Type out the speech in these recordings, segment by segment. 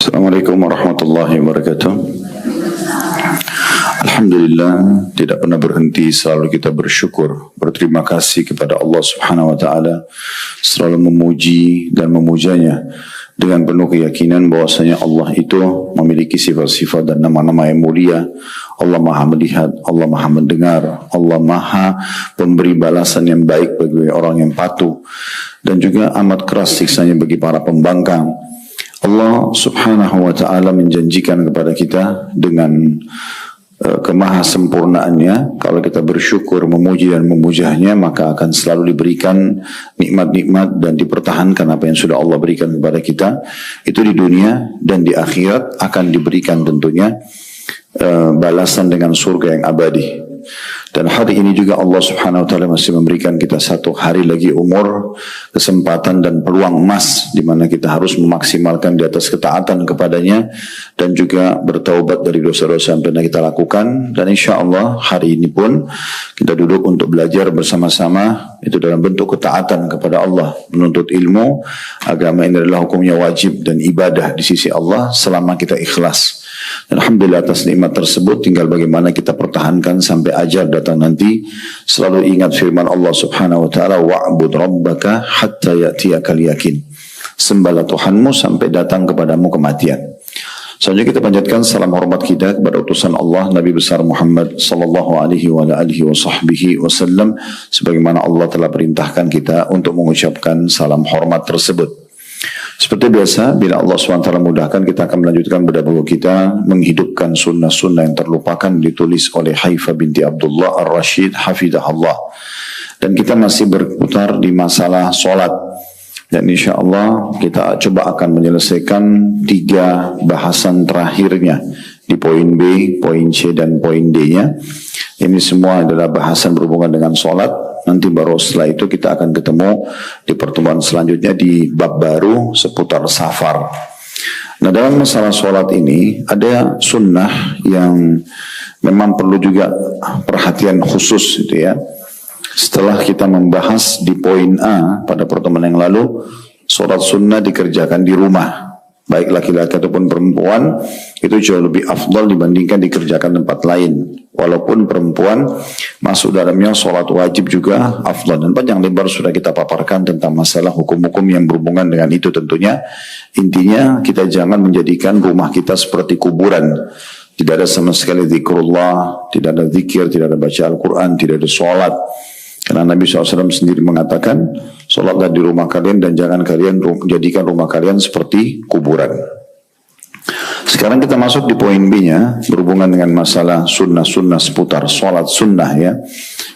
Assalamualaikum warahmatullahi wabarakatuh. Alhamdulillah, tidak pernah berhenti, selalu kita bersyukur, berterima kasih kepada Allah Subhanahu wa taala, selalu memuji dan memujanya dengan penuh keyakinan bahwasanya Allah itu memiliki sifat-sifat dan nama-nama yang mulia. Allah Maha melihat, Allah Maha mendengar, Allah Maha pemberi balasan yang baik bagi orang yang patuh, dan juga amat keras siksanya bagi para pembangkang. Allah Subhanahu wa ta'ala menjanjikan kepada kita dengan kemahasempurnaannya, kalau kita bersyukur, memuji dan memujahnya, maka akan selalu diberikan nikmat-nikmat dan dipertahankan apa yang sudah Allah berikan kepada kita. Itu di dunia, dan di akhirat akan diberikan tentunya balasan dengan surga yang abadi. Dan hari ini juga Allah Subhanahu wa ta'ala masih memberikan kita satu hari lagi umur, kesempatan dan peluang emas di mana kita harus memaksimalkan di atas ketaatan kepadanya dan juga bertaubat dari dosa-dosa yang pernah kita lakukan. Dan insya Allah hari ini pun kita duduk untuk belajar bersama-sama, itu dalam bentuk ketaatan kepada Allah, menuntut ilmu. Agama ini adalah hukumnya wajib dan ibadah di sisi Allah selama kita ikhlas. Dan alhamdulillah atas nikmat tersebut, tinggal bagaimana kita pertahankan sampai ajal datang nanti. Selalu ingat firman Allah Subhanahu wa ta'ala, wa'bud rabbaka hatta ya'tiyakal yakin. Sembahlah Tuhanmu sampai datang kepadamu kematian. Selanjutnya kita panjatkan salam hormat kita kepada utusan Allah Nabi besar Muhammad sallallahu alaihi wa alihi wasallam, sebagaimana Allah telah perintahkan kita untuk mengucapkan salam hormat tersebut. Seperti biasa, bila Allah SWT mudahkan, kita akan melanjutkan pada buku kita menghidupkan sunnah-sunnah yang terlupakan, ditulis oleh Haifah binti Abdullah Ar-Rashid Hafidahullah. Dan kita masih berputar di masalah solat. Dan insya Allah kita coba akan menyelesaikan 3 bahasan terakhirnya di poin B, poin C, dan poin D-nya. Ini semua adalah bahasan berhubungan dengan solat. Nanti baru setelah itu kita akan ketemu di pertemuan selanjutnya di bab baru seputar safar. Nah, dalam masalah sholat ini ada sunnah yang memang perlu juga perhatian khusus gitu ya. Setelah kita membahas di poin A pada pertemuan yang lalu, sholat sunnah dikerjakan di rumah, baik laki-laki ataupun perempuan, itu jauh lebih afdal dibandingkan dikerjakan tempat lain. Walaupun perempuan masuk dalamnya sholat wajib juga afdal. Dan panjang lebar sudah kita paparkan tentang masalah hukum-hukum yang berhubungan dengan itu tentunya. Intinya kita jangan menjadikan rumah kita seperti kuburan. Tidak ada sama sekali zikrullah, tidak ada zikir, tidak ada baca Al-Quran, tidak ada sholat. Karena Nabi SAW sendiri mengatakan, sholatlah di rumah kalian dan jangan kalian jadikan rumah kalian seperti kuburan. Sekarang kita masuk di poin B-nya, berhubungan dengan masalah sunnah-sunnah seputar sholat sunnah ya,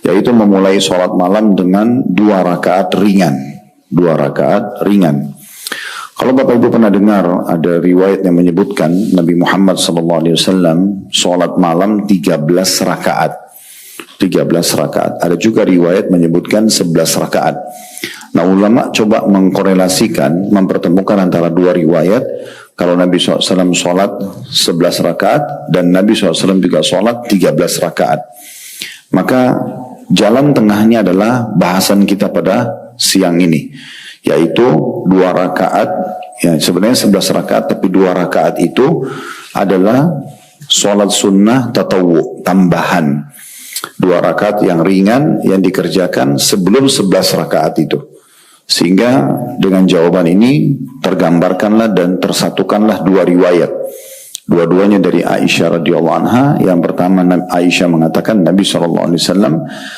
yaitu memulai sholat malam dengan 2 rakaat ringan. 2 rakaat ringan. Kalau Bapak Ibu pernah dengar ada riwayat yang menyebutkan Nabi Muhammad SAW sholat malam 13 rakaat. 13 rakaat. Ada juga riwayat menyebutkan 11 rakaat. Nah, ulama coba mengkorelasikan, mempertemukan antara 2 riwayat. Kalau Nabi SAW sholat 11 rakaat dan Nabi SAW juga sholat 13 rakaat. Maka jalan tengahnya adalah bahasan kita pada siang ini, yaitu 2 rakaat, ya sebenarnya 11 rakaat, tapi 2 rakaat itu adalah sholat sunnah tatawwu, tambahan. 2 rakaat yang ringan yang dikerjakan sebelum 11 rakaat itu. Sehingga dengan jawaban ini tergambarkanlah dan tersatukanlah 2 riwayat. Dua-duanya dari Aisyah radhiyallahu anha. Yang pertama, Aisyah mengatakan Nabi SAW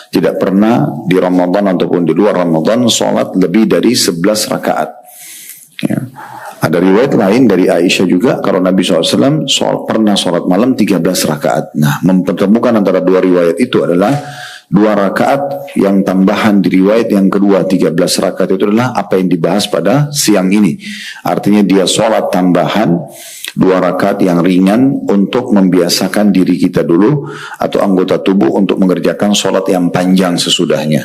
tidak pernah di Ramadan ataupun di luar Ramadan sholat lebih dari 11 rakaat. Ya. Ada riwayat lain dari Aisyah juga, kalau Nabi SAW pernah sholat malam 13 rakaat. Nah, mempertemukan antara 2 riwayat itu adalah 2 rakaat yang tambahan di riwayat yang kedua, 13 rakaat itu adalah apa yang dibahas pada siang ini. Artinya dia sholat tambahan 2 rakaat yang ringan untuk membiasakan diri kita dulu atau anggota tubuh untuk mengerjakan sholat yang panjang sesudahnya.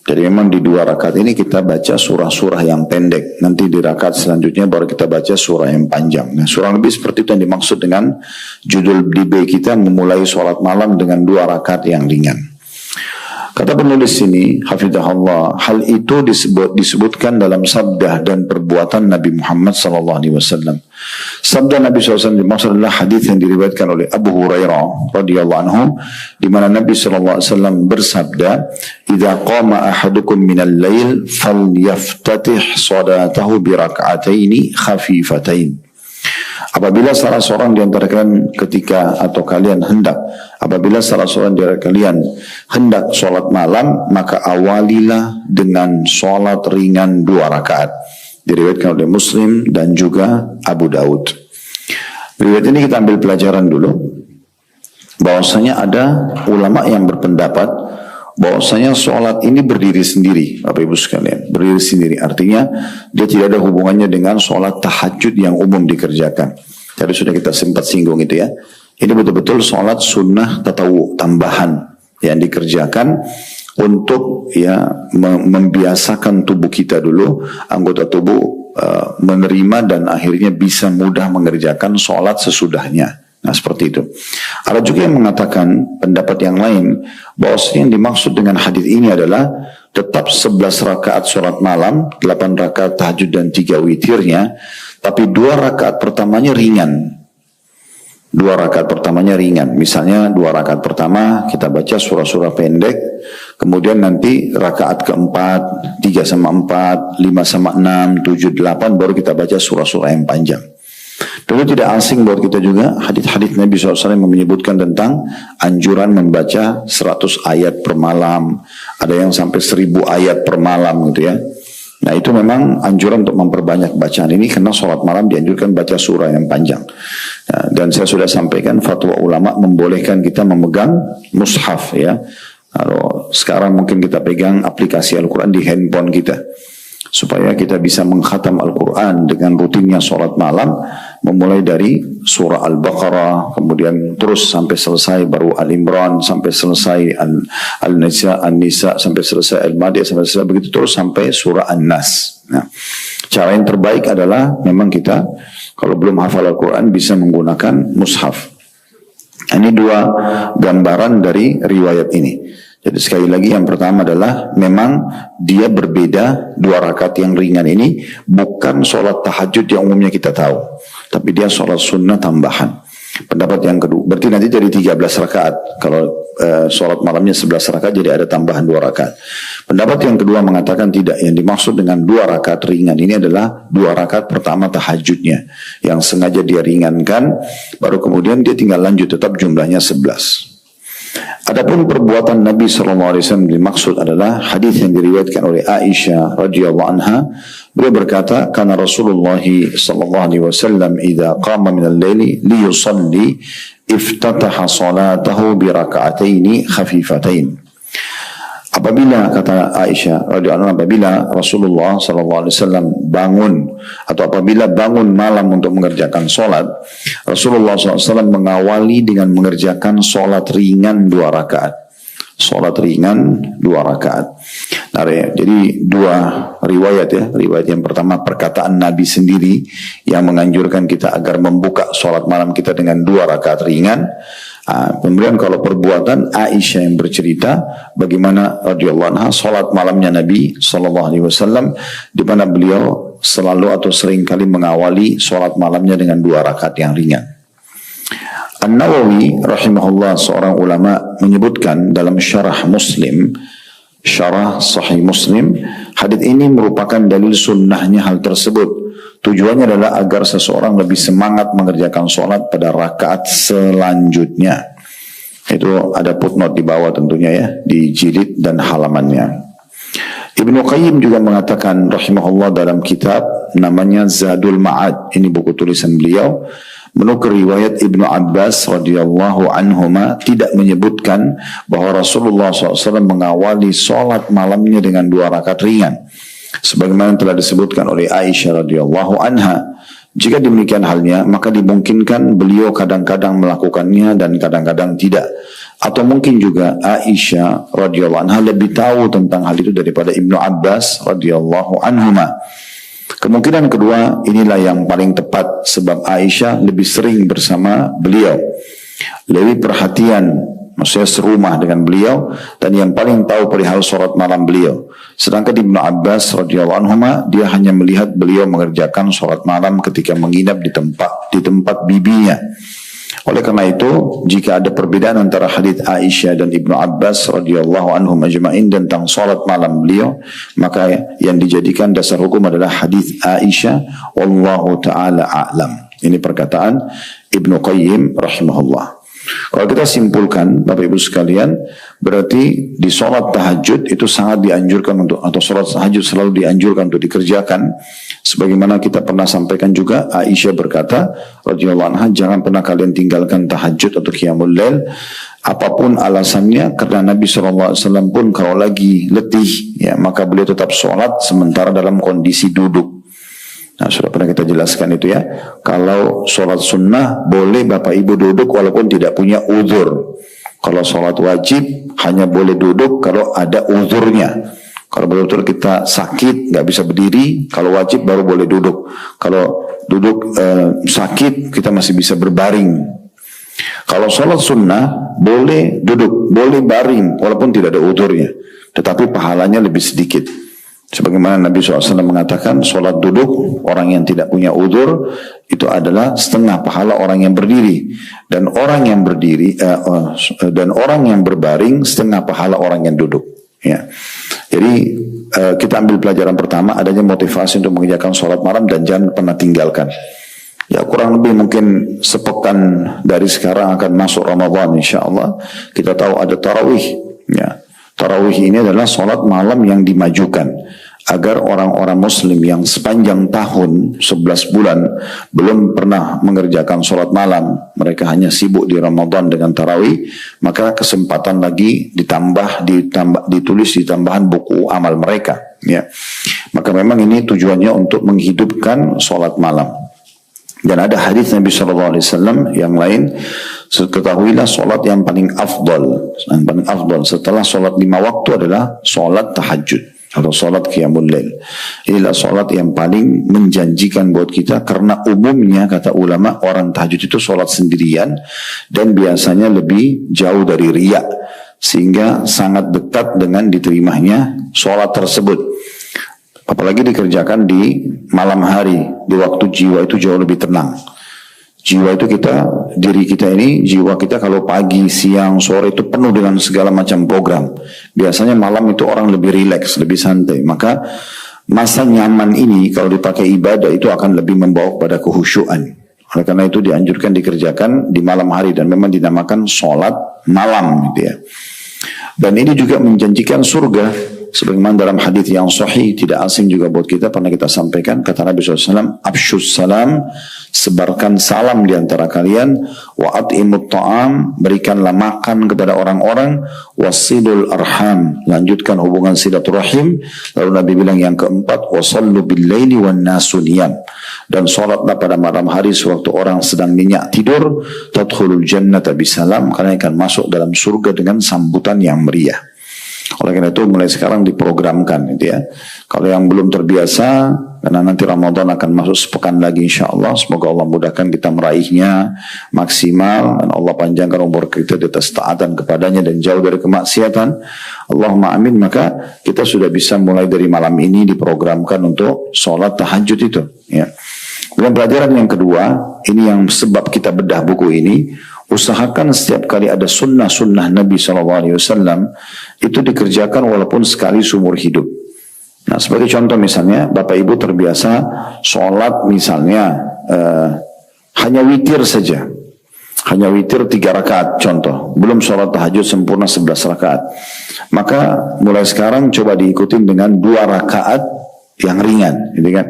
Jadi memang di 2 rakaat ini kita baca surah-surah yang pendek. Nanti di rakaat selanjutnya baru kita baca surah yang panjang. Nah, surah lebih seperti itu yang dimaksud dengan judul di B kita, memulai sholat malam dengan 2 rakaat yang ringan. Kata penulis ini, hafizahullah, hal itu disebutkan dalam sabda dan perbuatan Nabi Muhammad SAW. Sabda Nabi SAW dimaksud adalah hadis yang diriwayatkan oleh Abu Hurairah radhiyallahu anhu, di mana Nabi SAW bersabda, "Idza qama ahadukum minal lail falyaftatih salatahu bi rak'ataini khafifatain." Apabila salah seorang di antara kalian apabila salah seorang di antara kalian hendak sholat malam, maka awalilah dengan sholat ringan 2 rakaat. Diriwayatkan oleh Muslim dan juga Abu Daud. Riwayat ini kita ambil pelajaran dulu, bahwasanya ada ulama yang berpendapat bahwasanya sholat ini berdiri sendiri, Bapak Ibu sekalian, berdiri sendiri. Artinya dia tidak ada hubungannya dengan sholat tahajud yang umum dikerjakan. Tadi sudah kita sempat singgung itu ya. Ini betul-betul sholat sunnah tatawu, tambahan yang dikerjakan untuk ya membiasakan tubuh kita dulu, anggota tubuh menerima dan akhirnya bisa mudah mengerjakan sholat sesudahnya. Nah seperti itu. Ada juga yang mengatakan pendapat yang lain, bahwa yang dimaksud dengan hadis ini adalah tetap 11 rakaat sholat malam, 8 rakaat tahajud dan 3 witirnya, tapi 2 rakaat pertamanya ringan. 2 rakaat pertamanya ringan. Misalnya 2 rakaat pertama kita baca surah-surah pendek, kemudian nanti rakaat keempat 3 sama 4, 5 sama 6, 7, 8 baru kita baca surah-surah yang panjang. Dulu tidak asing buat kita juga hadis-hadis Nabi SAW yang menyebutkan tentang anjuran membaca 100 ayat per malam, ada yang sampai 1000 ayat per malam gitu ya. Nah itu memang anjuran untuk memperbanyak bacaan ini, karena sholat malam dianjurkan baca surah yang panjang. Nah, dan saya sudah sampaikan fatwa ulama membolehkan kita memegang mushaf ya. Kalau sekarang mungkin kita pegang aplikasi Al-Quran di handphone kita, supaya kita bisa mengkhatam Al-Quran dengan rutinnya sholat malam, memulai dari surah Al-Baqarah, kemudian terus sampai selesai, baru Al-Imran, sampai selesai Al-Nisa, sampai selesai Al-Madiyyah, sampai selesai begitu terus sampai surah An-Nas. Nah, cara yang terbaik adalah memang kita kalau belum hafal Al-Quran bisa menggunakan mushaf. Ini 2 gambaran dari riwayat ini. Jadi sekali lagi yang pertama adalah memang dia berbeda, 2 rakaat yang ringan ini bukan sholat tahajud yang umumnya kita tahu, tapi dia sholat sunnah tambahan. Pendapat yang kedua, berarti nanti jadi 13 rakaat. Kalau sholat malamnya 11 rakaat jadi ada tambahan 2 rakaat. Pendapat yang kedua mengatakan tidak, yang dimaksud dengan 2 rakaat ringan ini adalah 2 rakaat pertama tahajudnya yang sengaja dia ringankan, baru kemudian dia tinggal lanjut, tetap jumlahnya 11. Adapun perbuatan Nabi SAW dimaksud adalah hadis yang diriwayatkan oleh Aisyah radhiyallahu anha. Beliau berkata, "Kana Rasulullah sallallahu alaihi wasallam idza qama min al-laili li yusalli iftataha salatahu bi raka'ataini khafifatain." Apabila, kata Aisyah radhiyallahu anha, apabila Rasulullah SAW bangun atau apabila bangun malam untuk mengerjakan sholat, Rasulullah SAW mengawali dengan mengerjakan sholat ringan 2 rakaat. Sholat ringan 2 rakaat. Nah, jadi 2 riwayat ya. Riwayat yang pertama perkataan Nabi sendiri yang menganjurkan kita agar membuka sholat malam kita dengan 2 rakaat ringan. Kemudian kalau perbuatan Aisyah yang bercerita bagaimana radhiyallahu anha sholat malamnya Nabi SAW, di mana beliau selalu atau sering kali mengawali sholat malamnya dengan 2 rakaat yang ringan. An-Nawawi rahimahullah, seorang ulama, menyebutkan dalam syarah Muslim, syarah Sahih Muslim, hadits ini merupakan dalil sunnahnya hal tersebut. Tujuannya adalah agar seseorang lebih semangat mengerjakan sholat pada rakaat selanjutnya. Itu ada footnote di bawah tentunya ya, di jilid dan halamannya. Ibnu Qayyim juga mengatakan rahimahullah dalam kitab namanya Zadul Ma'ad, ini buku tulisan beliau, menukil riwayat Ibnu Abbas radhiyallahu anhuma tidak menyebutkan bahwa Rasulullah SAW mengawali sholat malamnya dengan 2 rakaat ringan, sebagaimana telah disebutkan oleh Aisyah radhiyallahu anha. Jika demikian halnya, maka dimungkinkan beliau kadang-kadang melakukannya dan kadang-kadang tidak. Atau mungkin juga Aisyah radhiyallahu anha lebih tahu tentang hal itu daripada Ibnu Abbas radhiyallahu anhuma. Kemungkinan kedua inilah yang paling tepat, sebab Aisyah lebih sering bersama beliau, lebih perhatian maksudnya serumah dengan beliau dan yang paling tahu perihal sholat malam beliau. Sedangkan Ibnu Abbas radhiyallahu anhu dia hanya melihat beliau mengerjakan sholat malam ketika menginap di tempat bibinya. Oleh karena itu, jika ada perbedaan antara hadits Aisyah dan Ibnu Abbas radhiyallahu anhum ajma'in tentang salat malam beliau, maka yang dijadikan dasar hukum adalah hadits Aisyah, wallahu taala a'lam. Ini perkataan Ibnu Qayyim rahimahullah. Kalau kita simpulkan, Bapak Ibu sekalian, berarti di sholat tahajud itu sangat dianjurkan untuk, atau sholat tahajud selalu dianjurkan untuk dikerjakan. Sebagaimana kita pernah sampaikan juga, Aisyah berkata, radhiyallahu anha, jangan pernah kalian tinggalkan tahajud atau qiyamul lail, apapun alasannya, karena Nabi SAW pun kalau lagi letih, ya maka beliau tetap sholat sementara dalam kondisi duduk. Nah, sudah pernah kita jelaskan itu ya. Kalau sholat sunnah boleh Bapak Ibu duduk walaupun tidak punya uzur. Kalau sholat wajib hanya boleh duduk kalau ada uzurnya. Kalau betul-betul kita sakit nggak bisa berdiri, kalau wajib baru boleh duduk. Kalau duduk sakit kita masih bisa berbaring. Kalau sholat sunnah boleh duduk, boleh baring walaupun tidak ada uzurnya, tetapi pahalanya lebih sedikit. Sebagaimana Nabi SAW mengatakan, sholat duduk orang yang tidak punya udzur itu adalah setengah pahala orang yang berdiri, dan orang yang berdiri dan orang yang berbaring setengah pahala orang yang duduk. Ya. Jadi kita ambil pelajaran pertama, adanya motivasi untuk mengerjakan sholat malam dan jangan pernah tinggalkan. Ya, kurang lebih mungkin sepekan dari sekarang akan masuk Ramadan insyaAllah. Kita tahu ada tarawih. Ya. Tarawih ini adalah sholat malam yang dimajukan agar orang-orang muslim yang sepanjang tahun 11 bulan belum pernah mengerjakan sholat malam, mereka hanya sibuk di Ramadan dengan tarawih, maka kesempatan lagi ditulis di tambahan buku amal mereka, ya. Maka memang ini tujuannya untuk menghidupkan sholat malam. Dan ada hadis Nabi SAW yang lain, ketahuilah solat yang paling afdal setelah solat 5 waktu adalah solat tahajud atau solat qiyamul lail. Inilah solat yang paling menjanjikan buat kita, karena umumnya kata ulama orang tahajud itu solat sendirian dan biasanya lebih jauh dari riya, sehingga sangat dekat dengan diterimanya solat tersebut. Apalagi dikerjakan di malam hari, di waktu jiwa itu jauh lebih tenang. Jiwa itu diri kita ini, jiwa kita kalau pagi, siang, sore itu penuh dengan segala macam program. Biasanya malam itu orang lebih rileks, lebih santai. Maka masa nyaman ini kalau dipakai ibadah itu akan lebih membawa pada kehusyuan. Oleh karena itu dianjurkan dikerjakan di malam hari dan memang dinamakan sholat malam, gitu ya. Dan ini juga menjanjikan surga. Sebagaimana dalam hadis yang sahih, tidak asing juga buat kita, pernah kita sampaikan, kata Nabi SAW, Absyus salam, sebarkan salam di antara kalian, wa at'imut ta'am, berikanlah makan kepada orang-orang, wasilul arham, lanjutkan hubungan silaturahim. Lalu Nabi bilang yang keempat, wasallu bil laili wan nasu niyam, dan sholatlah pada malam hari sewaktu orang sedang nyenyak tidur, tadkhulul jannata bisalam, kalian akan masuk dalam surga dengan sambutan yang meriah. Oleh karena itu mulai sekarang diprogramkan, gitu ya. Kalau yang belum terbiasa, karena nanti Ramadan akan masuk sepekan lagi insyaAllah, semoga Allah mudahkan kita meraihnya maksimal, dan Allah panjangkan umur kita di atas taatan kepadanya dan jauh dari kemaksiatan. Allahumma amin. Maka kita sudah bisa mulai dari malam ini diprogramkan untuk sholat tahajud itu, ya. Kemudian pelajaran yang kedua, ini yang sebab kita bedah buku ini, usahakan setiap kali ada sunnah-sunnah Nabi SAW itu dikerjakan walaupun sekali seumur hidup. Nah, sebagai contoh misalnya, Bapak Ibu terbiasa sholat misalnya hanya witir saja, hanya witir 3 rakaat contoh, belum sholat tahajud sempurna 11 rakaat. Maka mulai sekarang coba diikutin dengan 2 rakaat yang ringan, gitu kan.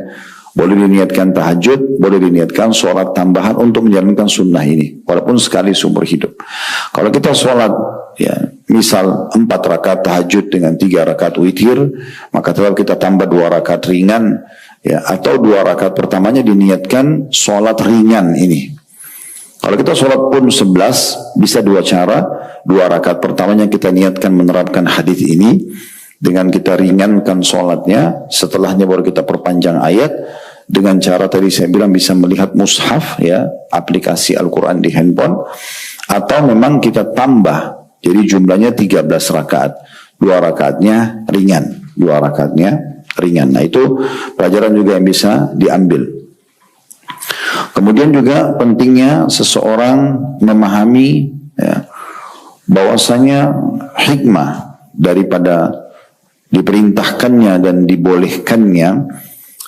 Boleh diniatkan tahajud, boleh diniatkan sholat tambahan untuk menjalankan sunnah ini, walaupun sekali seumur hidup. Kalau kita sholat, ya, misal 4 rakaat tahajud dengan 3 rakaat witir, maka tetap kita tambah 2 rakaat ringan, ya, atau 2 rakaat pertamanya diniatkan sholat ringan ini. Kalau kita sholat pun 11, bisa 2 cara. 2 rakaat pertamanya kita niatkan menerapkan hadis ini, dengan kita ringankan sholatnya, setelahnya baru kita perpanjang ayat, dengan cara tadi saya bilang bisa melihat mushaf, ya, aplikasi Al-Quran di handphone, atau memang kita tambah Jadi jumlahnya 13 rakaat. 2 rakaatnya ringan. 2 rakaatnya ringan. Nah itu pelajaran juga yang bisa diambil. Kemudian juga pentingnya seseorang memahami ya, bahwasanya hikmah daripada diperintahkannya dan dibolehkannya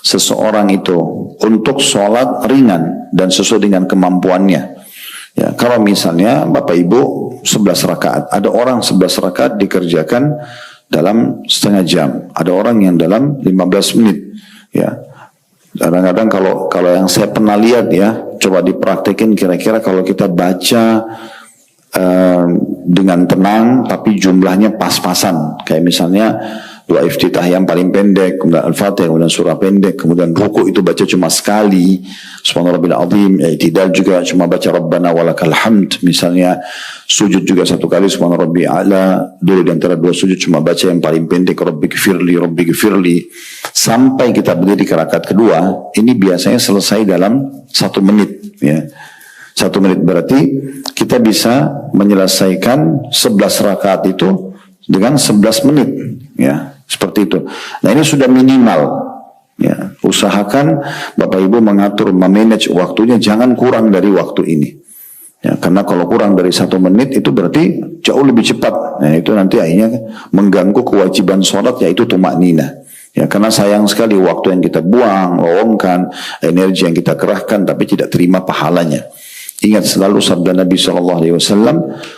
seseorang itu untuk sholat ringan dan sesuai dengan kemampuannya. Ya, kalau misalnya Bapak Ibu 11 rakaat, ada orang 11 rakaat dikerjakan dalam setengah jam, ada orang yang dalam 15 menit. Ya, kadang-kadang kalau yang saya pernah lihat ya, coba dipraktekin kira-kira kalau kita baca dengan tenang tapi jumlahnya pas-pasan, kayak misalnya doa iftitah yang paling pendek, kemudian Al-Fatihah, kemudian surah pendek, kemudian ruku itu baca cuma sekali, subhanallah azim, i'tidal juga cuma baca Rabbana walakal hamd, misalnya sujud juga satu kali subhanallah a'la, dulu di antara dua sujud cuma baca yang paling pendek Rabbi gfirli, sampai kita berdiri ke rakaat kedua, ini biasanya selesai dalam 1 menit ya. 1 menit berarti kita bisa menyelesaikan 11 rakaat itu dengan 11 menit ya, seperti itu. Nah ini sudah minimal ya. Usahakan Bapak Ibu mengatur, memanage waktunya jangan kurang dari waktu ini ya, karena kalau kurang dari 1 menit itu berarti jauh lebih cepat. Nah itu nanti akhirnya mengganggu kewajiban sholat, yaitu tumakninah ya, karena sayang sekali waktu yang kita buang, lowongkan, energi yang kita kerahkan tapi tidak terima pahalanya. Ingat selalu sabda Nabi SAW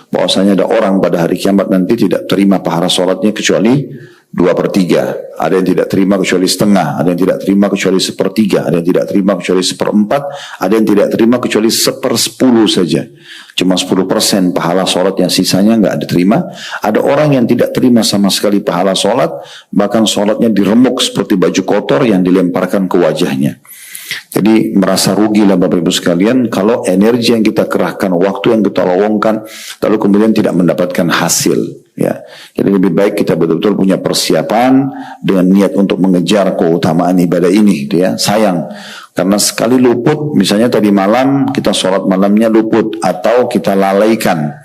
bahwasanya ada orang pada hari kiamat nanti tidak terima pahala sholatnya kecuali 2/3. Ada yang tidak terima kecuali setengah, ada yang tidak terima kecuali 1/3, ada yang tidak terima kecuali 1/4, ada yang tidak terima kecuali 1/10 saja. Cuma 10% pahala sholat, yang sisanya nggak diterima. Ada orang yang tidak terima sama sekali pahala sholat, bahkan sholatnya diremuk seperti baju kotor yang dilemparkan ke wajahnya. Jadi merasa rugilah Bapak Ibu sekalian kalau energi yang kita kerahkan, waktu yang kita lowongkan, lalu kemudian tidak mendapatkan hasil. Ya, jadi lebih baik kita betul-betul punya persiapan dengan niat untuk mengejar keutamaan ibadah ini. Ya, sayang karena sekali luput, misalnya tadi malam kita sholat malamnya luput atau kita lalaikan.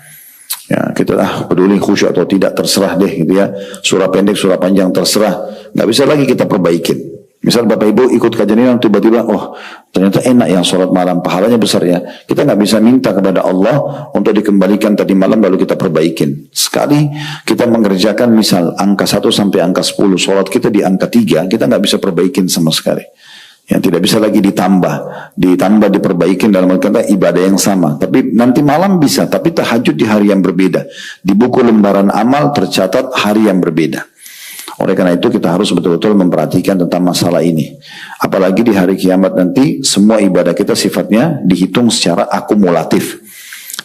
Ya, kita peduli khusyuk atau tidak terserah deh gitu ya. Surah pendek, surah panjang terserah. Nggak bisa lagi kita perbaikin. Misal Bapak Ibu ikut kajian ini tiba-tiba, oh ternyata enak yang sholat malam, pahalanya besar ya. Kita nggak bisa minta kepada Allah untuk dikembalikan tadi malam lalu kita perbaikin. Sekali kita mengerjakan misal angka 1 sampai angka 10, sholat kita di angka 3, kita nggak bisa perbaikin sama sekali. Yang tidak bisa lagi ditambah diperbaikin dalam kata ibadah yang sama. Tapi nanti malam bisa, tapi tahajud di hari yang berbeda. Di buku lembaran amal tercatat hari yang berbeda. Oleh karena itu kita harus betul-betul memperhatikan tentang masalah ini. Apalagi di hari kiamat nanti semua ibadah kita sifatnya dihitung secara akumulatif.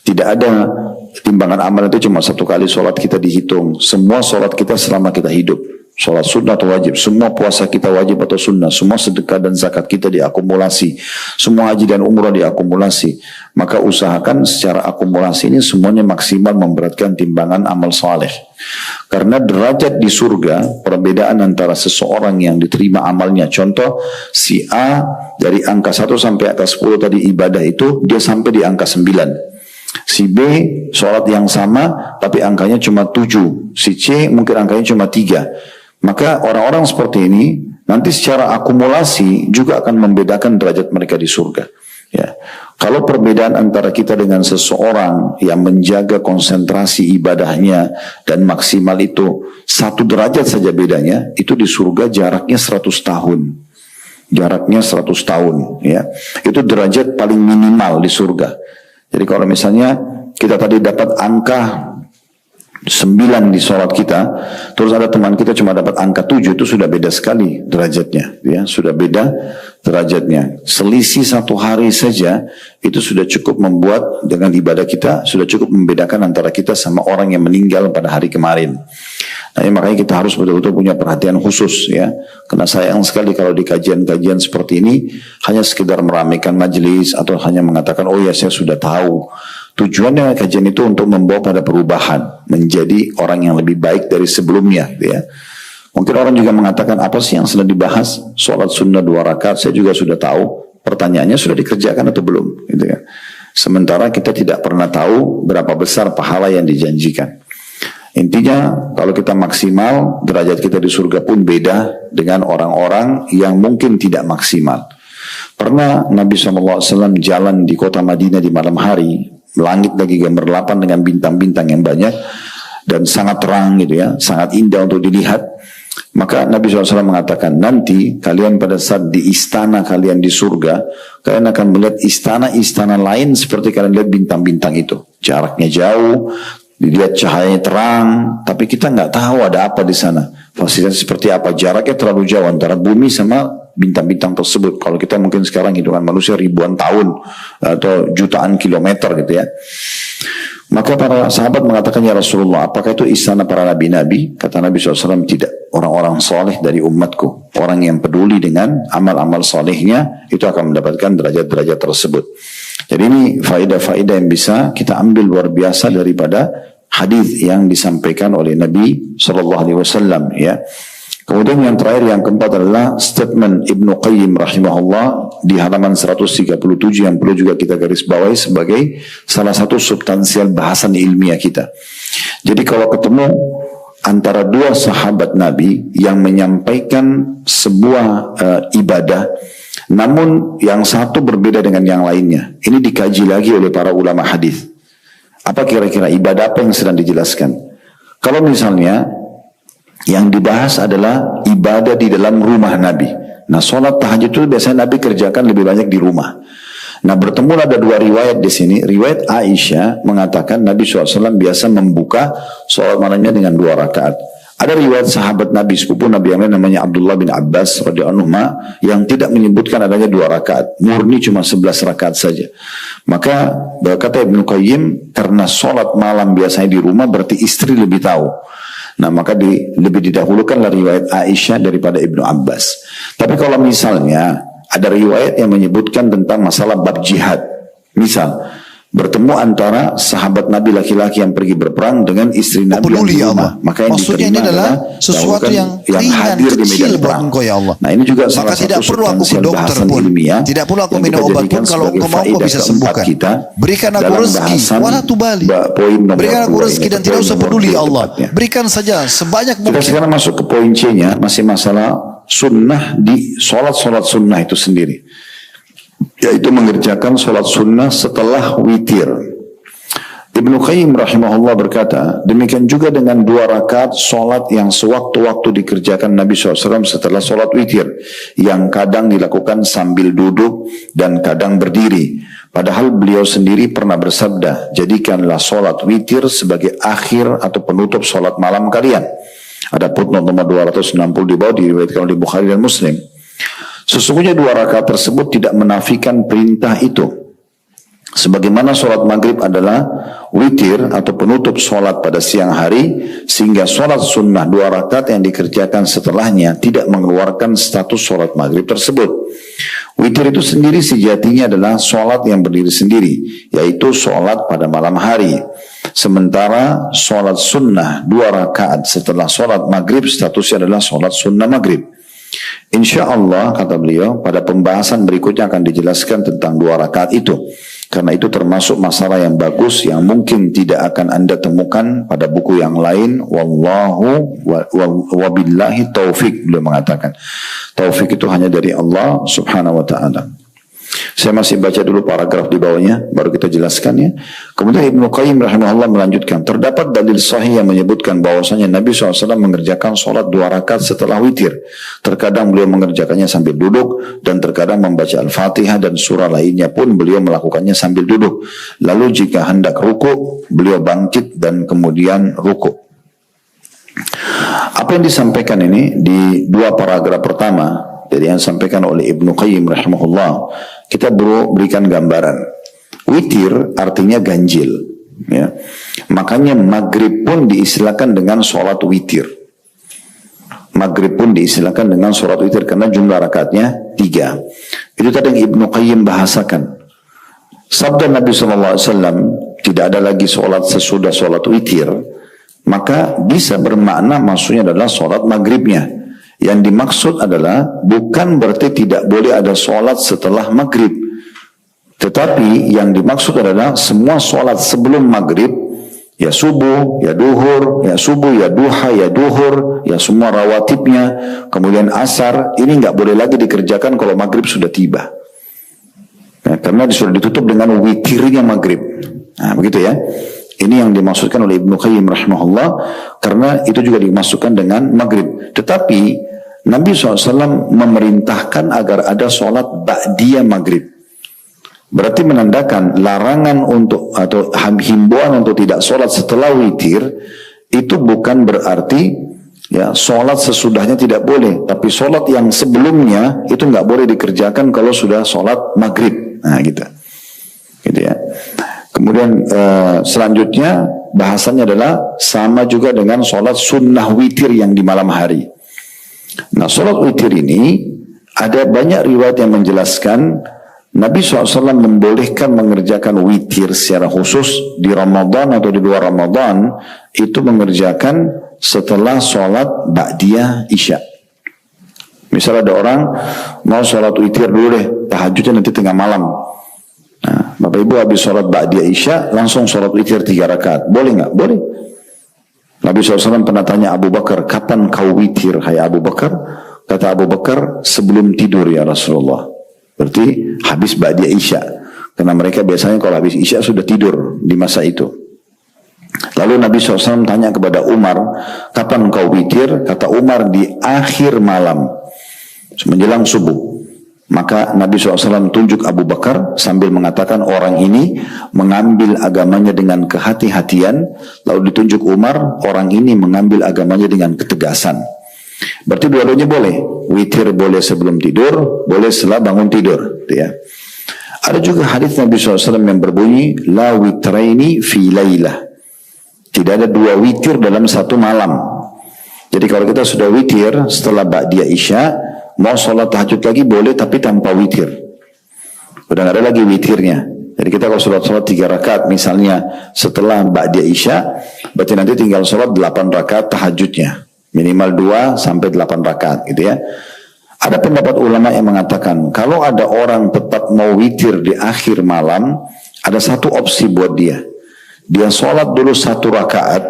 Tidak ada timbangan amal itu cuma 1 kali sholat kita dihitung. Semua sholat kita selama kita hidup. Sholat sunnah atau wajib, semua puasa kita wajib atau sunnah, semua sedekah dan zakat kita diakumulasi, semua haji dan umrah diakumulasi. Maka usahakan secara akumulasi ini semuanya maksimal memberatkan timbangan amal saleh. Karena derajat di surga, perbedaan antara seseorang yang diterima amalnya, contoh si A dari angka 1 sampai angka 10 tadi ibadah itu, dia sampai di angka 9. Si B sholat yang sama tapi angkanya cuma 7, si C mungkin angkanya cuma 3. Maka orang-orang seperti ini nanti secara akumulasi juga akan membedakan derajat mereka di surga. Ya. Kalau perbedaan antara kita dengan seseorang yang menjaga konsentrasi ibadahnya dan maksimal itu 1 derajat saja bedanya, itu di surga jaraknya 100 tahun. Jaraknya 100 tahun. Ya. Itu derajat paling minimal di surga. Jadi kalau misalnya kita tadi dapat angka 9 di sholat kita, terus ada teman kita cuma dapat angka 7, itu sudah beda sekali derajatnya, ya sudah beda derajatnya. Selisih 1 hari saja itu sudah cukup membuat dengan ibadah kita sudah cukup membedakan antara kita sama orang yang meninggal pada hari kemarin. Nah, makanya kita harus betul-betul punya perhatian khusus ya, karena sayang sekali kalau di kajian-kajian seperti ini hanya sekedar meramaikan majelis atau hanya mengatakan oh ya saya sudah tahu. Tujuannya kajian itu untuk membawa pada perubahan, menjadi orang yang lebih baik dari sebelumnya. Ya. Mungkin orang juga mengatakan, apa sih yang sedang dibahas? Sholat sunnah 2 rakaat, saya juga sudah tahu. Pertanyaannya sudah dikerjakan atau belum? Gitu ya. Sementara kita tidak pernah tahu berapa besar pahala yang dijanjikan. Intinya kalau kita maksimal, derajat kita di surga pun beda dengan orang-orang yang mungkin tidak maksimal. Pernah Nabi SAW jalan di kota Madinah di malam hari, langit lagi gemerlapan dengan bintang-bintang yang banyak dan sangat terang gitu ya, sangat indah untuk dilihat. Maka Nabi SAW mengatakan, nanti kalian pada saat di istana kalian di surga, kalian akan melihat istana-istana lain seperti kalian lihat bintang-bintang itu. Jaraknya jauh, dilihat cahayanya terang, tapi kita nggak tahu ada apa di sana. Fasilitas seperti apa, jaraknya terlalu jauh antara bumi sama bintang-bintang tersebut. Kalau kita mungkin sekarang hitungan manusia ribuan tahun atau jutaan kilometer gitu ya. Maka para sahabat mengatakan, ya Rasulullah, apakah itu istana para nabi-nabi? Kata Nabi SAW, tidak. Orang-orang soleh dari umatku, orang yang peduli dengan amal-amal solehnya, itu akan mendapatkan derajat-derajat tersebut. Jadi ini faedah-faedah yang bisa kita ambil luar biasa daripada hadis yang disampaikan oleh Nabi SAW. Ya. Kemudian yang terakhir, yang keempat adalah statement Ibnu Qayyim rahimahullah di halaman 137 yang perlu juga kita garis bawahi sebagai salah satu substansial bahasan ilmiah kita. Jadi kalau ketemu antara dua sahabat Nabi yang menyampaikan sebuah ibadah, namun yang satu berbeda dengan yang lainnya, ini dikaji lagi oleh para ulama hadis. Apa kira-kira ibadah apa yang sedang dijelaskan? Kalau misalnya yang dibahas adalah ibadah di dalam rumah Nabi. Nah, sholat tahajud itu biasanya Nabi kerjakan lebih banyak di rumah. Nah, bertemu ada dua riwayat di sini. Riwayat Aisyah mengatakan Nabi SAW biasa membuka sholat malamnya dengan 2 rakaat. Ada riwayat sahabat Nabi, sepupu Nabi yang lain namanya Abdullah bin Abbas radhiyallahu anhu yang tidak menyebutkan adanya 2 rakaat. Murni cuma 11 rakaat saja. Maka berkata Ibnu Qayyim, karena sholat malam biasanya di rumah berarti istri lebih tahu. Nah, maka lebih didahulukanlah riwayat Aisyah daripada Ibnu Abbas. Tapi kalau misalnya ada riwayat yang menyebutkan tentang masalah bab jihad, misal bertemu antara sahabat Nabi laki-laki yang pergi berperang dengan istri Nabi yang di rumah, maka yang maksudnya diterima ini adalah sesuatu yang ringan, hadir di medan perang. Engkau, ya Allah. Nah, ini juga salah maka satu tidak perlu aku ke dokter pun, ilmiah, tidak perlu aku minum obat pun, kalau engkau mau engkau bisa sembuhkan. Berikan aku rezeki, wala tubali. Berikan aku rezeki dan tidak usah peduli ya Allah. Berikan saja sebanyak mungkin. Kita sekarang masuk ke poin C-nya, masih masalah sunnah di sholat sunnah itu sendiri, yaitu mengerjakan sholat sunnah setelah witir. Ibnu Qayyim rahimahullah berkata, demikian juga dengan 2 rakaat sholat yang sewaktu-waktu dikerjakan Nabi SAW setelah sholat witir, yang kadang dilakukan sambil duduk dan kadang berdiri. Padahal beliau sendiri pernah bersabda, jadikanlah sholat witir sebagai akhir atau penutup sholat malam kalian. Ada footnote nomor 260 di bawah, diriwayatkan oleh Bukhari dan Muslim. Sesungguhnya 2 rakaat tersebut tidak menafikan perintah itu. Sebagaimana sholat maghrib adalah witir atau penutup sholat pada siang hari, sehingga sholat sunnah 2 rakaat yang dikerjakan setelahnya tidak mengeluarkan status sholat maghrib tersebut. Witir itu sendiri sejatinya adalah sholat yang berdiri sendiri, yaitu sholat pada malam hari. Sementara sholat sunnah 2 rakaat setelah sholat maghrib statusnya adalah sholat sunnah maghrib. Insya Allah, kata beliau, pada pembahasan berikutnya akan dijelaskan tentang 2 rakaat itu. Karena itu termasuk masalah yang bagus yang mungkin tidak akan Anda temukan pada buku yang lain. Wallahu wabillahi taufik, beliau mengatakan. Taufik itu hanya dari Allah subhanahu wa ta'ala. Saya masih baca dulu paragraf di bawahnya, baru kita jelaskannya. Kemudian Ibnu Qayyim rahimahullah melanjutkan, terdapat dalil sahih yang menyebutkan bahwasanya Nabi SAW mengerjakan sholat 2 rakaat setelah witir. Terkadang beliau mengerjakannya sambil duduk, dan terkadang membaca Al-Fatihah dan surah lainnya pun beliau melakukannya sambil duduk. Lalu jika hendak ruku, beliau bangkit dan kemudian ruku. Apa yang disampaikan ini di 2 paragraf pertama, jadi yang disampaikan oleh Ibnu Qayyim rahimahullah, kita berikan gambaran. Witir artinya ganjil, ya. Makanya maghrib pun diistilahkan dengan sholat witir. Maghrib pun diistilahkan dengan sholat witir karena jumlah rakaatnya 3. Itu tadi yang Ibnu Qayyim bahasakan. Sabda Nabi SAW, tidak ada lagi sholat sesudah sholat witir, maka bisa bermakna maksudnya adalah sholat maghribnya. Yang dimaksud adalah bukan berarti tidak boleh ada sholat setelah maghrib. Tetapi yang dimaksud adalah semua sholat sebelum maghrib Ya subuh, ya duhur, ya subuh, ya duha, ya duhur, ya semua rawatibnya, kemudian asar, ini nggak boleh lagi dikerjakan kalau maghrib sudah tiba. Ya, karena sudah ditutup dengan witirnya maghrib. Nah, begitu ya. Ini yang dimaksudkan oleh Ibnu Qayyim rahimahullah, karena itu juga dimasukkan dengan maghrib. Tetapi Nabi SAW memerintahkan agar ada sholat ba'diyah maghrib. Berarti menandakan larangan untuk atau himbauan untuk tidak sholat setelah witir itu bukan berarti ya sholat sesudahnya tidak boleh, tapi sholat yang sebelumnya itu nggak boleh dikerjakan kalau sudah sholat maghrib. Nah gitu ya. Kemudian selanjutnya bahasannya adalah sama juga dengan sholat sunnah witir yang di malam hari. Nah sholat witir ini ada banyak riwayat yang menjelaskan Nabi SAW membolehkan mengerjakan witir secara khusus di Ramadan atau di luar Ramadan, itu mengerjakan setelah sholat ba'diyah isya. Misal ada orang mau sholat witir dulu deh, tahajudnya nanti tengah malam. Nah, Bapak Ibu habis sholat ba'diyah isya langsung sholat witir 3 rakaat, boleh nggak? Boleh. Nabi SAW pernah tanya Abu Bakar, kapan kau witir hai Abu Bakar? Kata Abu Bakar, sebelum tidur ya Rasulullah. Berarti habis ba'diyah isya. Karena mereka biasanya kalau habis isya sudah tidur di masa itu. Lalu Nabi SAW tanya kepada Umar, kapan kau witir? Kata Umar, di akhir malam, menjelang subuh. Maka Nabi SAW tunjuk Abu Bakar sambil mengatakan orang ini mengambil agamanya dengan kehati-hatian. Lalu ditunjuk Umar, orang ini mengambil agamanya dengan ketegasan. Berarti dua-duanya boleh. Witir boleh sebelum tidur, boleh setelah bangun tidur. Ya. Ada juga hadis Nabi SAW yang berbunyi, La witraini fi laylah. Tidak ada 2 witir dalam satu malam. Jadi kalau kita sudah witir setelah ba'diyah isya, mau sholat tahajud lagi boleh tapi tanpa witir. Udah gak ada lagi witirnya. Jadi kita kalau sholat 3 rakaat misalnya setelah ba'diyah isya, berarti nanti tinggal sholat 8 rakaat tahajudnya. Minimal 2 sampai 8 rakaat gitu ya. Ada pendapat ulama yang mengatakan kalau ada orang tetap mau witir di akhir malam, ada satu opsi buat dia. Dia sholat dulu 1 rakaat.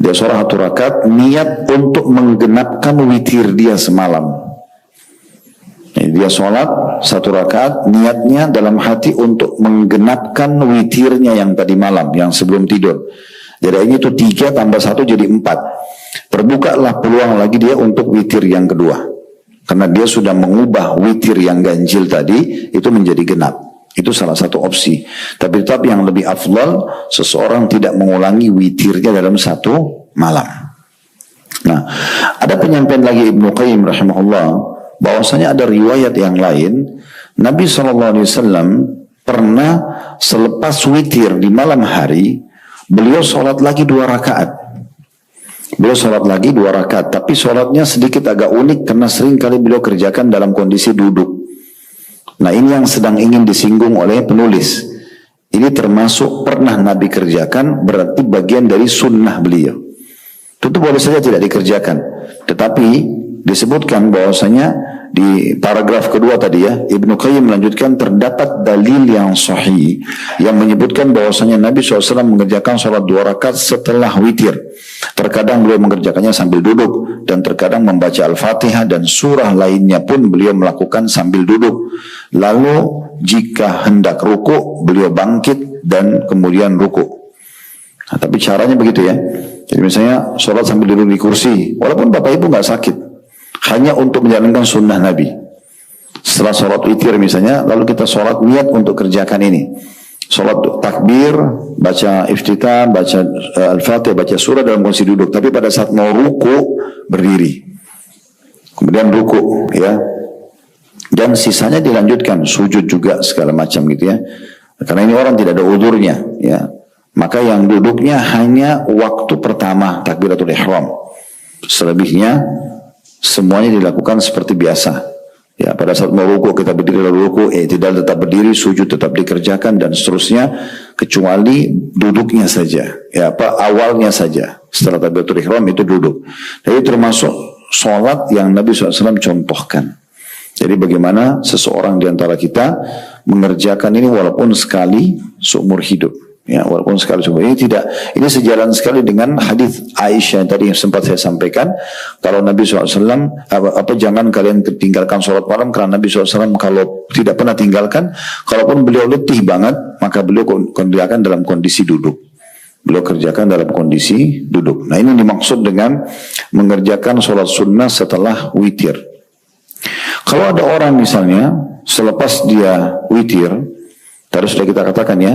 Dia sholat 1 rakaat niat untuk menggenapkan witir dia semalam. Jadi dia sholat 1 rakaat niatnya dalam hati untuk menggenapkan witirnya yang tadi malam, yang sebelum tidur. Jadi ini tuh 3 tambah 1 jadi 4. Terbukalah peluang lagi dia untuk witir yang kedua. Karena dia sudah mengubah witir yang ganjil tadi, itu menjadi genap. Itu salah satu opsi. Tapi tetap yang lebih afdal, seseorang tidak mengulangi witirnya dalam satu malam. Nah, ada penyampaian lagi Ibnu Qayyim rahimahullah, bahwasanya ada riwayat yang lain, Nabi SAW pernah selepas witir di malam hari, beliau sholat lagi 2 rakaat. Beliau sholat lagi 2 rakaat, tapi sholatnya sedikit agak unik karena sering kali beliau kerjakan dalam kondisi duduk. Nah ini yang sedang ingin disinggung oleh penulis. Ini termasuk pernah Nabi kerjakan, berarti bagian dari sunnah beliau. Tentu boleh saja tidak dikerjakan, tetapi disebutkan bahwasanya di paragraf kedua tadi ya, Ibnu Qayyim melanjutkan terdapat dalil yang sahih yang menyebutkan bahwasanya Nabi SAW mengerjakan sholat 2 rakaat setelah witir. Terkadang beliau mengerjakannya sambil duduk dan terkadang membaca Al-Fatihah dan surah lainnya pun beliau melakukan sambil duduk. Lalu jika hendak ruku beliau bangkit dan kemudian ruku. Nah, tapi caranya begitu ya. Jadi misalnya sholat sambil duduk di kursi, walaupun Bapak Ibu nggak sakit, hanya untuk menjalankan sunnah Nabi. Setelah sholat witir misalnya, lalu kita sholat niat untuk kerjakan ini. Sholat takbir, baca iftitah, baca Al-Fatihah, baca surah dalam kondisi duduk. Tapi pada saat mau ruku, berdiri. Kemudian ruku, ya. Dan sisanya dilanjutkan, sujud juga segala macam gitu ya. Karena ini orang tidak ada udurnya, ya. Maka yang duduknya hanya waktu pertama takbiratul ihram. Selebihnya semuanya dilakukan seperti biasa. Ya, pada saat mau ruku kita berdiri lalu ruku, tidak tetap berdiri, sujud tetap dikerjakan dan seterusnya kecuali duduknya saja. Ya, awalnya saja. Setelah takbiratul ihram itu duduk. Jadi termasuk sholat yang Nabi SAW contohkan. Jadi bagaimana seseorang di antara kita mengerjakan ini walaupun sekali seumur hidup. Ya, walaupun sekali subuh. Ini sejalan sekali dengan hadis Aisyah yang tadi yang sempat saya sampaikan. Kalau Nabi SAW, jangan kalian tinggalkan sholat malam, karena Nabi SAW kalau tidak pernah tinggalkan, kalaupun beliau letih banget, maka beliau kerjakan dalam kondisi duduk. Beliau kerjakan dalam kondisi duduk. Nah, ini dimaksud dengan mengerjakan sholat sunnah setelah witir. Kalau ada orang misalnya, selepas dia witir, tadi sudah kita katakan ya,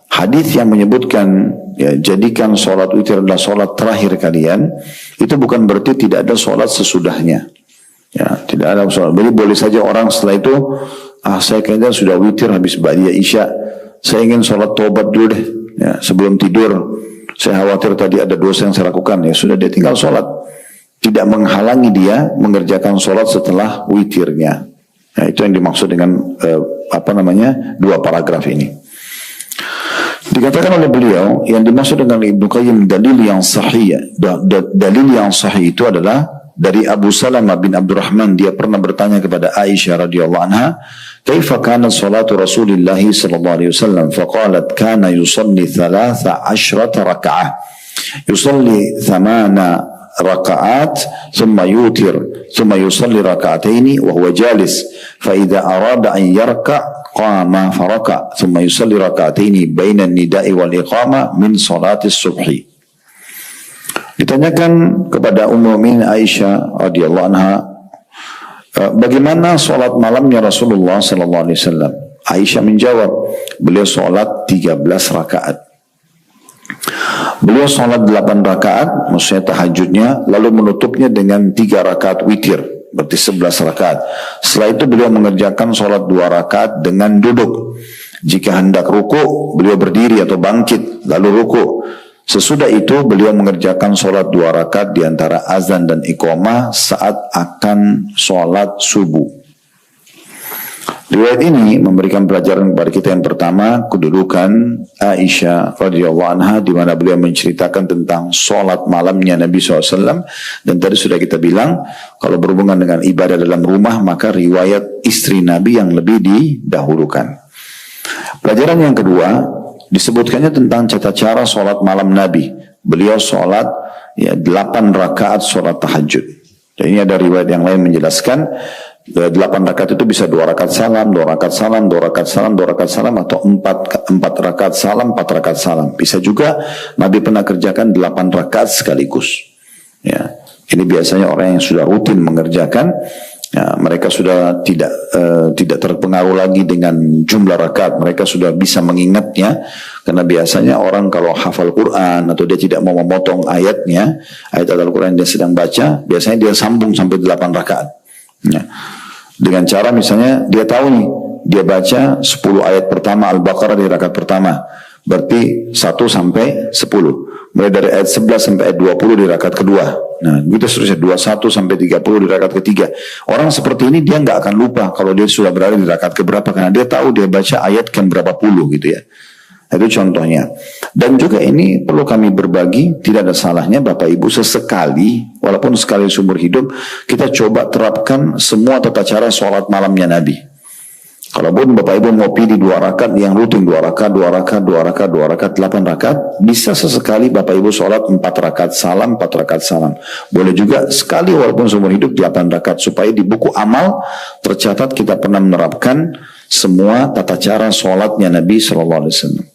hadis yang menyebutkan ya, jadikan sholat witir adalah sholat terakhir kalian, itu bukan berarti tidak ada sholat sesudahnya. Ya, tidak ada sholat. Jadi boleh saja orang setelah itu, saya kayaknya sudah witir habis ba'diyah isya, saya ingin sholat taubat dulu deh. Ya, sebelum tidur, saya khawatir tadi ada dosa yang saya lakukan. Ya sudah, dia tinggal sholat. Tidak menghalangi dia mengerjakan sholat setelah witirnya. Nah, itu yang dimaksud dengan dua paragraf ini. Dikatakan oleh beliau, yang dimaksud dengan Ibnu Qayyim dalil yang sahih itu adalah dari Abu Salamah bin Abdurrahman. Dia pernah bertanya kepada Aisyah radhiyallahu anha, "Kaifa kana salatu Rasulillah sallallahu alaihi wasallam?" Faqalat, "Kana yusalli 13 raka'ah. Yusalli 8 ركعات ثم يوتر ثم يصلي ركعتين وهو جالس فإذا أراد أن يركع قام فركع ثم يصلي ركعتين بين النداء والإقامة من صلاة الصبح." Ditanyakan kepada Ummul Mukminin Aisyah radhiyallahu anha, bagaimana sholat malamnya Rasulullah sallallahu alaihi wasallam? Aisyah menjawab, beliau sholat 13 rakaat. Beliau sholat 8 rakaat, maksudnya tahajudnya, lalu menutupnya dengan 3 rakaat witir, berarti 11 rakaat. Setelah itu beliau mengerjakan sholat 2 rakaat dengan duduk. Jika hendak ruku, beliau berdiri atau bangkit, lalu ruku. Sesudah itu beliau mengerjakan sholat 2 rakaat di antara azan dan iqamah saat akan sholat subuh. Riwayat ini memberikan pelajaran kepada kita yang pertama, kedudukan Aisyah radhiyallahu anha di mana beliau menceritakan tentang sholat malamnya Nabi SAW. Dan tadi sudah kita bilang, kalau berhubungan dengan ibadah dalam rumah, maka riwayat istri Nabi yang lebih didahulukan. Pelajaran yang kedua, disebutkannya tentang tata cara sholat malam Nabi. Beliau sholat 8 rakaat sholat tahajud. Dan ini ada riwayat yang lain menjelaskan 8 rakaat itu bisa 2 rakaat salam, 2 rakaat salam, 2 rakaat salam, 2 rakaat salam, atau 4 rakaat salam, 4 rakaat salam. Bisa juga Nabi pernah kerjakan 8 rakaat sekaligus. Ya, ini biasanya orang yang sudah rutin mengerjakan, ya, mereka sudah tidak terpengaruh lagi dengan jumlah rakaat. Mereka sudah bisa mengingatnya, karena biasanya orang kalau hafal Quran atau dia tidak mau memotong ayatnya, ayat Al-Quran dia sedang baca, biasanya dia sambung sampai 8 rakaat. Ya. Dengan cara misalnya dia tahu nih, dia baca 10 ayat pertama Al-Baqarah di rakaat pertama, berarti 1 sampai 10. Mulai dari ayat 11 sampai ayat 20 di rakaat kedua. Nah, gitu seterusnya 21 sampai 30 di rakaat ketiga. Orang seperti ini dia nggak akan lupa kalau dia sudah berada di rakaat keberapa, karena dia tahu dia baca ayat kan berapa puluh gitu ya. Itu contohnya. Dan juga ini perlu kami berbagi, tidak ada salahnya Bapak Ibu sesekali, walaupun sekali seumur hidup, kita coba terapkan semua tata cara sholat malamnya Nabi. Kalaupun Bapak Ibu mau pilih 2 rakaat yang rutin, 2 rakaat, 2 rakaat, 2 rakaat, 2 rakaat, 8 rakaat, bisa sesekali Bapak Ibu sholat 4 rakaat salam, 4 rakaat salam. Boleh juga sekali walaupun seumur hidup 8 rakaat, supaya di buku amal tercatat kita pernah menerapkan semua tata cara sholatnya Nabi SAW.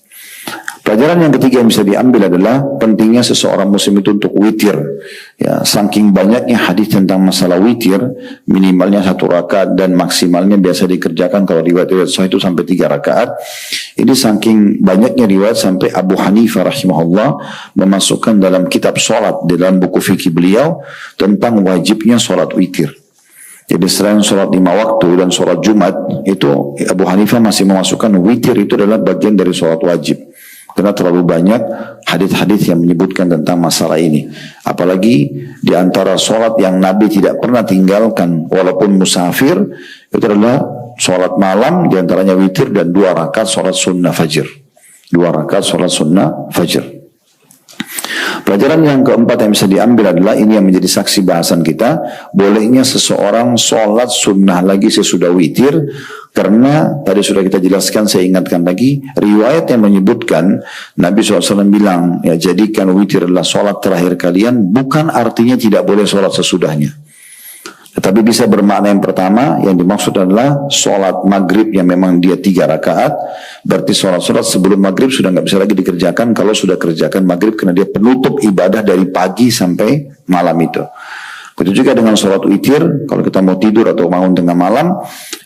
Pelajaran yang ketiga yang bisa diambil adalah pentingnya seseorang muslim itu untuk witir. Ya, saking banyaknya hadis tentang masalah witir, minimalnya 1 rakaat dan maksimalnya biasa dikerjakan kalau riwayat-riwayat sahih itu sampai 3 rakaat. Ini saking banyaknya riwayat sampai Abu Hanifah rahimahullah memasukkan dalam kitab sholat dalam buku fikih beliau tentang wajibnya sholat witir. Jadi selain sholat 5 waktu dan sholat Jumat, itu Abu Hanifah masih memasukkan witir itu adalah bagian dari sholat wajib. Karena terlalu banyak hadis-hadis yang menyebutkan tentang masalah ini. Apalagi di antara sholat yang Nabi tidak pernah tinggalkan walaupun musafir, itu adalah sholat malam, di antaranya witir dan 2 rakaat sholat sunnah fajr. 2 rakaat sholat sunnah fajr. Pelajaran yang keempat yang bisa diambil adalah, ini yang menjadi saksi bahasan kita, bolehnya seseorang sholat sunnah lagi sesudah witir, karena tadi sudah kita jelaskan, saya ingatkan lagi, riwayat yang menyebutkan Nabi SAW bilang, ya jadikan witir adalah sholat terakhir kalian, bukan artinya tidak boleh sholat sesudahnya. Tetapi bisa bermakna yang pertama, yang dimaksud adalah sholat maghrib yang memang dia 3 rakaat, berarti sholat sebelum maghrib sudah nggak bisa lagi dikerjakan kalau sudah kerjakan maghrib, karena dia penutup ibadah dari pagi sampai malam itu. Begitu juga dengan sholat witir, kalau kita mau tidur atau bangun tengah malam,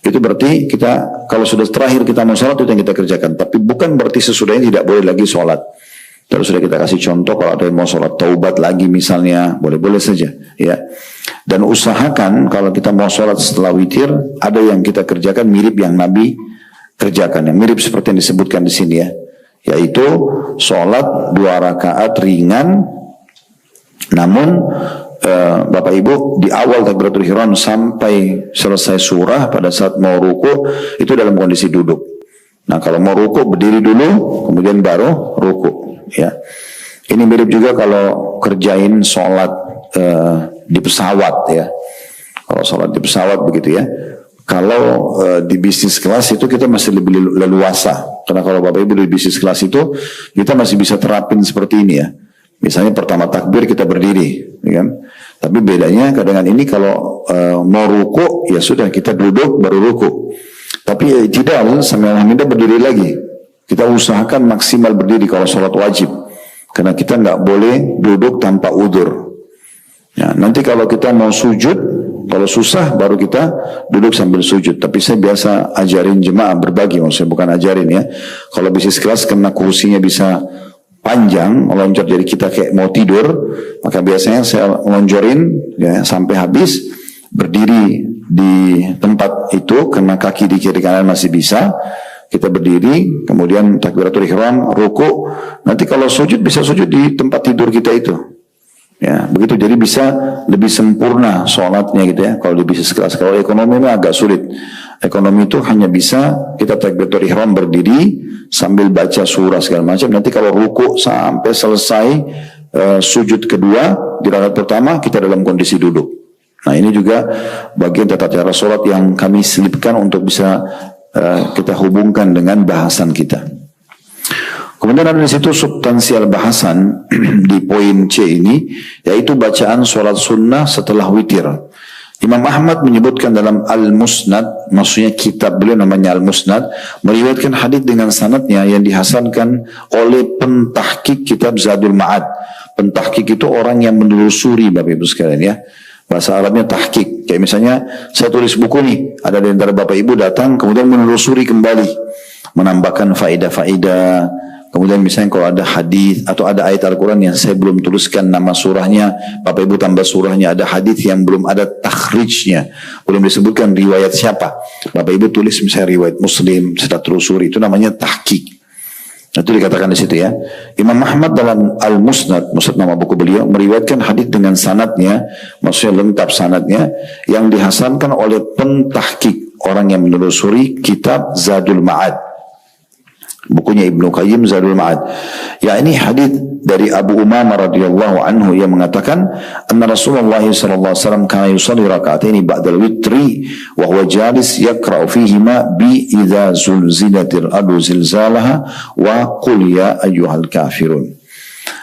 itu berarti kita, kalau sudah terakhir kita mau sholat, itu yang kita kerjakan. Tapi bukan berarti sesudahnya tidak boleh lagi sholat. Terus sudah kita kasih contoh, kalau ada yang mau sholat taubat lagi misalnya, boleh-boleh saja, ya. Dan usahakan kalau kita mau sholat setelah witir, ada yang kita kerjakan mirip yang Nabi kerjakan, yang mirip seperti yang disebutkan di sini ya, yaitu sholat 2 rakaat ringan, namun Bapak Ibu di awal takbiratul ihram sampai selesai surah, pada saat mau ruku itu dalam kondisi duduk. Nah kalau mau ruku berdiri dulu, kemudian baru ruku, ya. Ini mirip juga kalau kerjain sholat di pesawat ya. Kalau sholat di pesawat begitu ya. Kalau di bisnis kelas itu kita masih lebih leluasa. Karena kalau Bapak Ibu di bisnis kelas itu kita masih bisa terapin seperti ini ya. Misalnya pertama takbir kita berdiri, ya kan? Tapi bedanya kadang ini kalau mau ruku ya sudah kita duduk baru ruku. Tapi tidak, sambil kita berdiri lagi. Kita usahakan maksimal berdiri kalau sholat wajib. Karena kita nggak boleh duduk tanpa udzur. Ya, nanti kalau kita mau sujud, kalau susah baru kita duduk sambil sujud. Tapi saya biasa ajarin jemaah berbagi, maksudnya bukan ajarin ya. Kalau bisnis kelas karena kursinya bisa panjang, melonjak dari kita kayak mau tidur, maka biasanya saya lonjorin ya, sampai habis, berdiri di tempat itu, karena kaki di kiri kanan masih bisa. Kita berdiri, kemudian takbiratul ihram, ruku. Nanti kalau sujud bisa sujud di tempat tidur kita itu. Ya, begitu, jadi bisa lebih sempurna sholatnya gitu ya. Kalau di bisnis kelas, kalau ekonomi ini agak sulit. Ekonomi itu hanya bisa kita takbiratul ihram berdiri sambil baca surah segala macam. Nanti kalau ruku sampai selesai sujud kedua di rakaat pertama kita dalam kondisi duduk. Nah ini juga bagian tata cara sholat yang kami selipkan untuk bisa kita hubungkan dengan bahasan kita. Kemudian ada di situ substansial bahasan di poin C ini, yaitu bacaan sholat sunnah setelah witir. Imam Ahmad menyebutkan dalam Al-Musnad, maksudnya kitab beliau namanya Al-Musnad, meriwayatkan hadis dengan sanadnya yang dihasankan oleh pentahqiq kitab Zadul Ma'ad. Pentahqiq itu orang yang menelusuri, Bapak Ibu sekalian ya. Bahasa Arabnya tahqiq. Kayak misalnya saya tulis buku nih, ada di antara Bapak Ibu datang kemudian menelusuri kembali, menambahkan faedah-faedah. Kemudian misalnya kalau ada hadis atau ada ayat Al-Quran yang saya belum tuliskan nama surahnya, Bapak Ibu tambah surahnya, ada hadis yang belum ada takhrijnya, belum disebutkan riwayat siapa, Bapak Ibu tulis misalnya riwayat Muslim, setelah telusuri, itu namanya tahqiq. Itu dikatakan di situ ya. Imam Ahmad dalam Al-Musnad, maksud nama buku beliau, meriwayatkan hadis dengan sanadnya, maksudnya lengkap sanadnya, yang dihasankan oleh pentahqiq, orang yang menelusuri kitab Zadul Ma'ad. Bukunya Ibnu Qayyim Zadul Ma'ad. Ya, ini hadis dari Abu Umamah radhiyallahu anhu yang mengatakan anna Rasulullah sallallahu alaihi wasallam kana yusalli raka'ataini ba'dal witri wa huwa jalis yaqra'u fihima bi idza zulzilatil ardu zilzalaha wa qul ya ayyuhal kafirun.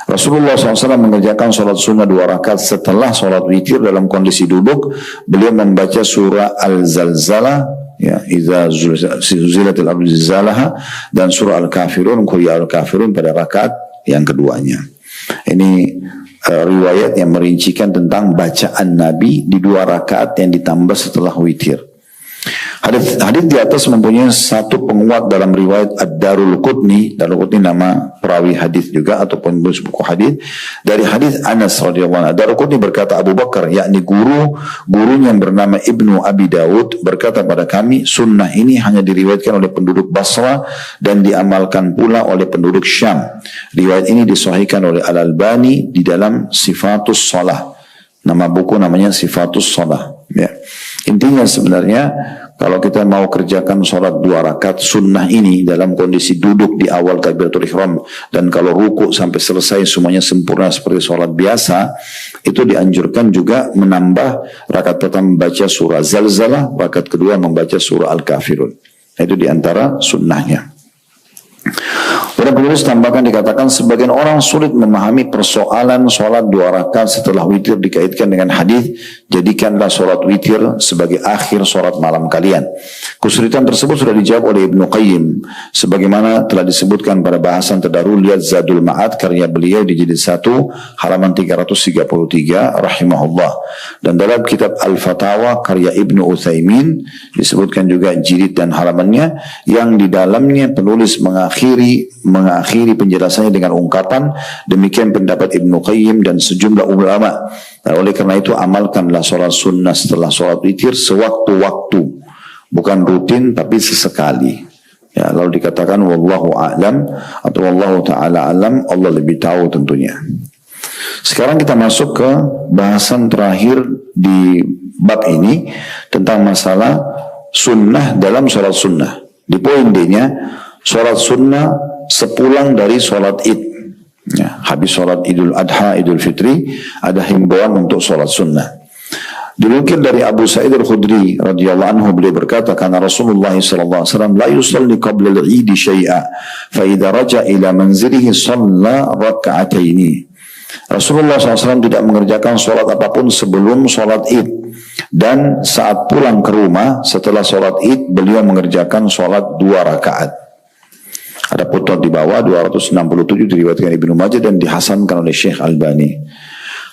Rasulullah SAW mengerjakan sholat sunnah 2 rakaat setelah sholat witir dalam kondisi duduk. Beliau membaca surah Al-Zalzalah, ya, idza zulzilatil ardu zilzalaha, dan surah Al-Kafirun, qul ya al-kafirun pada rakaat yang keduanya. Ini riwayat yang merincikan tentang bacaan Nabi di 2 rakaat yang ditambah setelah witir. Hadis di atas mempunyai satu penguat dalam riwayat Ad-Darul Qutni. Darul Qutni nama perawi hadis juga ataupun buku hadis, dari hadis Anas radhiyallahu anhu. Darul Qutni berkata, Abu Bakar, yakni gurunya yang bernama Ibnu Abi Dawud, berkata pada kami, sunnah ini hanya diriwayatkan oleh penduduk Basra dan diamalkan pula oleh penduduk Syam. Riwayat ini disahihkan oleh Al-Albani di dalam Sifatus Shalah. Nama buku namanya Sifatus Shalah. Ya. Intinya sebenarnya kalau kita mau kerjakan sholat 2 rakaat sunnah ini dalam kondisi duduk di awal takbiratul ihram, dan kalau ruku sampai selesai semuanya sempurna seperti sholat biasa, itu dianjurkan juga menambah rakaat pertama membaca surah Zalzalah, rakaat kedua membaca surah Al-Kafirun. Itu diantara sunnahnya. Pada penulis tambahkan dikatakan sebagian orang sulit memahami persoalan sholat 2 rakaat setelah witir dikaitkan dengan hadis jadikanlah sholat witir sebagai akhir sholat malam kalian. Kesulitan tersebut sudah dijawab oleh Ibnu Qayyim sebagaimana telah disebutkan pada bahasan terdahulu, lihat Zadul Ma'ad karya beliau di jilid 1 halaman 333 rahimahullah, dan dalam kitab Al-Fatawa karya Ibnu Utsaimin disebutkan juga jilid dan halamannya, yang di dalamnya penulis mengakhiri penjelasannya dengan ungkapan demikian pendapat Ibnu Qayyim dan sejumlah ulama. Nah, oleh karena itu amalkanlah sholat sunnah setelah sholat witir sewaktu-waktu, bukan rutin tapi sesekali. Ya, lalu dikatakan wallahu a'lam atau wallahu ta'ala alam, Allah lebih tahu tentunya. Sekarang kita masuk ke bahasan terakhir di bab ini tentang masalah sunnah dalam sholat sunnah. Di poin D-nya, sholat sunnah sepulang dari sholat id. Ya, habis sholat idul adha, idul fitri, ada himbauan untuk sholat sunnah. Dinukil dari Abu Sa'id al-Khudri radhiyallahu anhu, beliau berkata, karena Rasulullah sallallahu alaihi wasallam la yusalli qabla al-'id syai'a, fa idza raja ila manzilihi shalla rak'ataini. Rasulullah SAW tidak mengerjakan sholat apapun sebelum sholat id, dan saat pulang ke rumah setelah sholat id beliau mengerjakan sholat 2 rakaat. Ada footnote di bawah 267 diriwayatkan Ibnu Majah dan dihasankan oleh Syekh Albani.